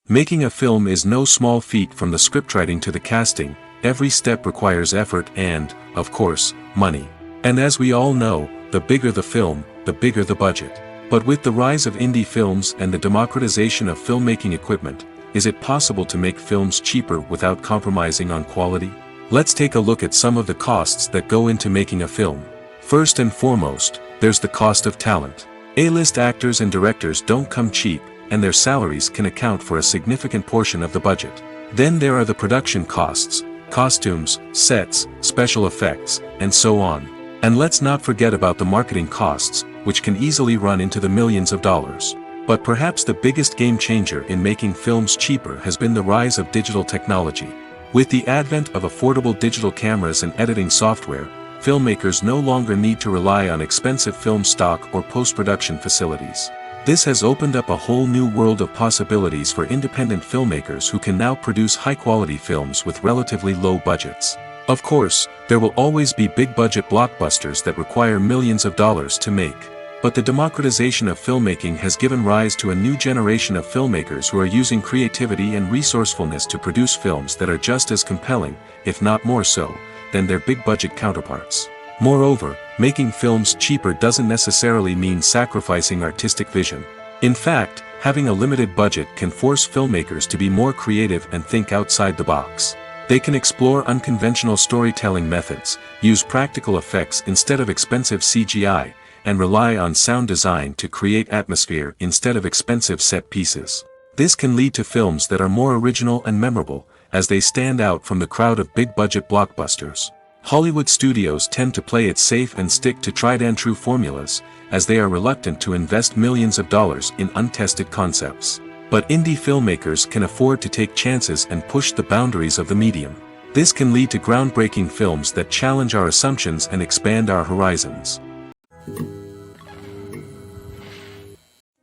Making a film is no small feat. From the scriptwriting to the casting, every step requires effort and, of course, money. And as we all know, the bigger the film, the bigger the budget. But with the rise of indie films and the democratization of filmmaking equipment, is it possible to make films cheaper without compromising on quality? Let's take a look at some of the costs that go into making a film. First and foremost, there's the cost of talent. A-list actors and directors don't come cheap, and their salaries can account for a significant portion of the budget. Then there are the production costs, costumes, sets, special effects, and so on. And let's not forget about the marketing costs, which can easily run into the millions of dollars. But perhaps the biggest game changer in making films cheaper has been the rise of digital technology. With the advent of affordable digital cameras and editing software, filmmakers no longer need to rely on expensive film stock or post-production facilities. This has opened up a whole new world of possibilities for independent filmmakers who can now produce high-quality films with relatively low budgets. Of course, there will always be big-budget blockbusters that require millions of dollars to make. But the democratization of filmmaking has given rise to a new generation of filmmakers who are using creativity and resourcefulness to produce films that are just as compelling, if not more so, than their big-budget counterparts. Moreover, making films cheaper doesn't necessarily mean sacrificing artistic vision. In fact, having a limited budget can force filmmakers to be more creative and think outside the box. They can explore unconventional storytelling methods, use practical effects instead of expensive CGI, and rely on sound design to create atmosphere instead of expensive set pieces. This can lead to films that are more original and memorable, as they stand out from the crowd of big-budget blockbusters. Hollywood studios tend to play it safe and stick to tried-and-true formulas, as they are reluctant to invest millions of dollars in untested concepts. But indie filmmakers can afford to take chances and push the boundaries of the medium. This can lead to groundbreaking films that challenge our assumptions and expand our horizons.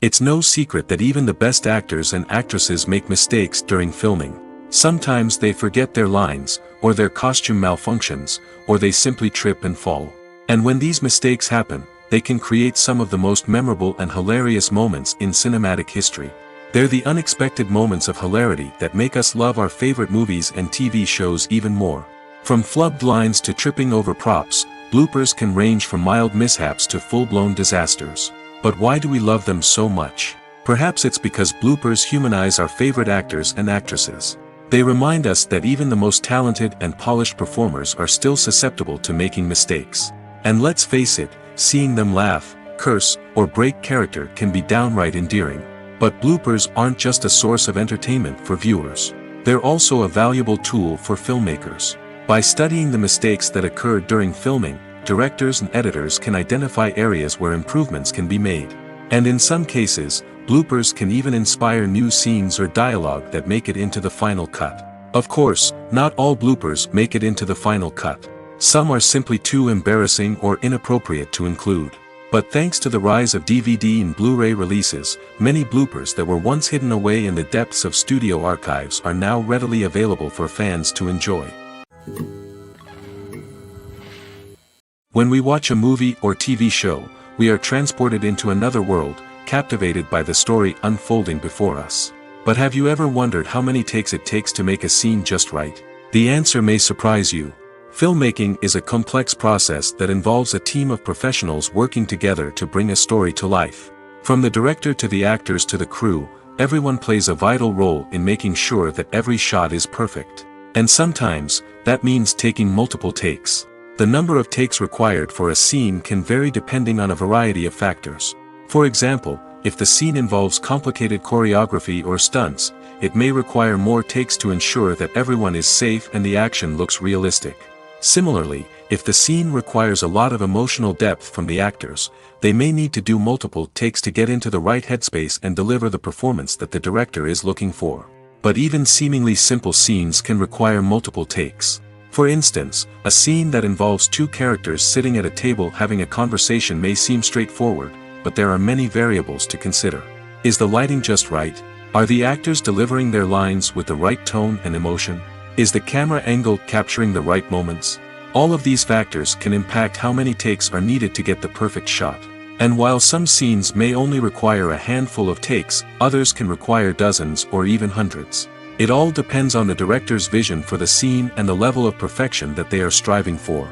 It's no secret that even the best actors and actresses make mistakes during filming. Sometimes they forget their lines, or their costume malfunctions, or they simply trip and fall. And when these mistakes happen, they can create some of the most memorable and hilarious moments in cinematic history. They're the unexpected moments of hilarity that make us love our favorite movies and TV shows even more. From flubbed lines to tripping over props, bloopers can range from mild mishaps to full-blown disasters. But why do we love them so much? Perhaps it's because bloopers humanize our favorite actors and actresses. They remind us that even the most talented and polished performers are still susceptible to making mistakes. And let's face it, seeing them laugh, curse, or break character can be downright endearing. But bloopers aren't just a source of entertainment for viewers. They're also a valuable tool for filmmakers. By studying the mistakes that occurred during filming, directors and editors can identify areas where improvements can be made. And in some cases, bloopers can even inspire new scenes or dialogue that make it into the final cut. Of course, not all bloopers make it into the final cut. Some are simply too embarrassing or inappropriate to include. But thanks to the rise of DVD and Blu-ray releases, many bloopers that were once hidden away in the depths of studio archives are now readily available for fans to enjoy. When we watch a movie or TV show, we are transported into another world, captivated by the story unfolding before us. But have you ever wondered how many takes it takes to make a scene just right? The answer may surprise you. Filmmaking is a complex process that involves a team of professionals working together to bring a story to life. From the director to the actors to the crew, everyone plays a vital role in making sure that every shot is perfect. And sometimes, that means taking multiple takes. The number of takes required for a scene can vary depending on a variety of factors. For example, if the scene involves complicated choreography or stunts, it may require more takes to ensure that everyone is safe and the action looks realistic. Similarly, if the scene requires a lot of emotional depth from the actors, they may need to do multiple takes to get into the right headspace and deliver the performance that the director is looking for. But even seemingly simple scenes can require multiple takes. For instance, a scene that involves two characters sitting at a table having a conversation may seem straightforward, but there are many variables to consider. Is the lighting just right? Are the actors delivering their lines with the right tone and emotion? Is the camera angle capturing the right moments? All of these factors can impact how many takes are needed to get the perfect shot. And while some scenes may only require a handful of takes, others can require dozens or even hundreds. It all depends on the director's vision for the scene and the level of perfection that they are striving for.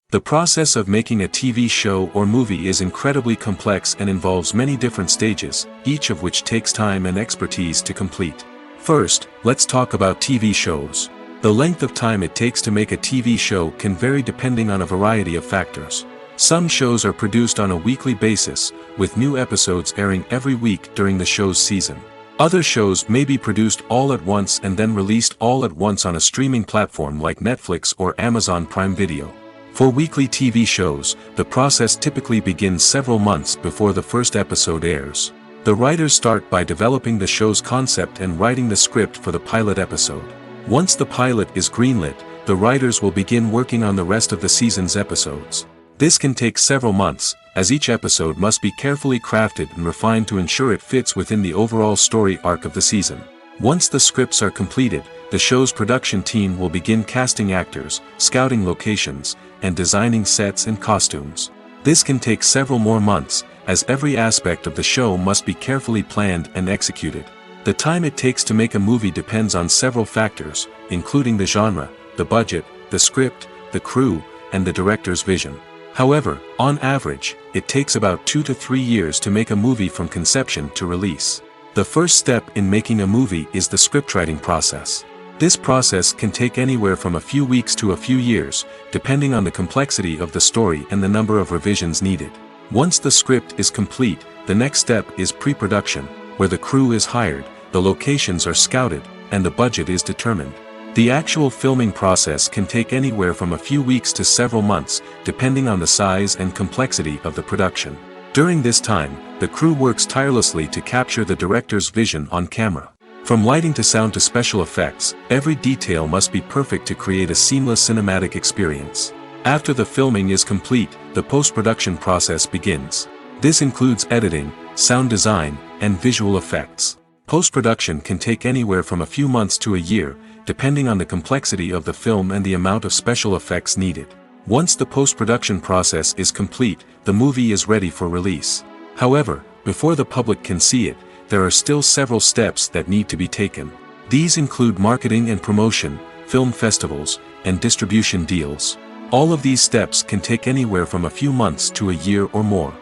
The process of making a TV show or movie is incredibly complex and involves many different stages, each of which takes time and expertise to complete. First, let's talk about TV shows. The length of time it takes to make a TV show can vary depending on a variety of factors. Some shows are produced on a weekly basis, with new episodes airing every week during the show's season. Other shows may be produced all at once and then released all at once on a streaming platform like Netflix or Amazon Prime Video. For weekly TV shows, the process typically begins several months before the first episode airs. The writers start by developing the show's concept and writing the script for the pilot episode. Once the pilot is greenlit, the writers will begin working on the rest of the season's episodes. This can take several months, as each episode must be carefully crafted and refined to ensure it fits within the overall story arc of the season. Once the scripts are completed, the show's production team will begin casting actors, scouting locations, and designing sets and costumes. This can take several more months, as every aspect of the show must be carefully planned and executed. The time it takes to make a movie depends on several factors, including the genre, the budget, the script, the crew, and the director's vision. However, on average, it takes about 2 to 3 years to make a movie from conception to release. The first step in making a movie is the scriptwriting process. This process can take anywhere from a few weeks to a few years, depending on the complexity of the story and the number of revisions needed. Once the script is complete, the next step is pre-production, where the crew is hired, the locations are scouted, and the budget is determined. The actual filming process can take anywhere from a few weeks to several months, depending on the size and complexity of the production. During this time, the crew works tirelessly to capture the director's vision on camera. From lighting to sound to special effects, every detail must be perfect to create a seamless cinematic experience. After the filming is complete, the post-production process begins. This includes editing, sound design, and visual effects. Post-production can take anywhere from a few months to a year, depending on the complexity of the film and the amount of special effects needed. Once the post-production process is complete, the movie is ready for release. However, before the public can see it, there are still several steps that need to be taken. These include marketing and promotion, film festivals, and distribution deals. All of these steps can take anywhere from a few months to a year or more.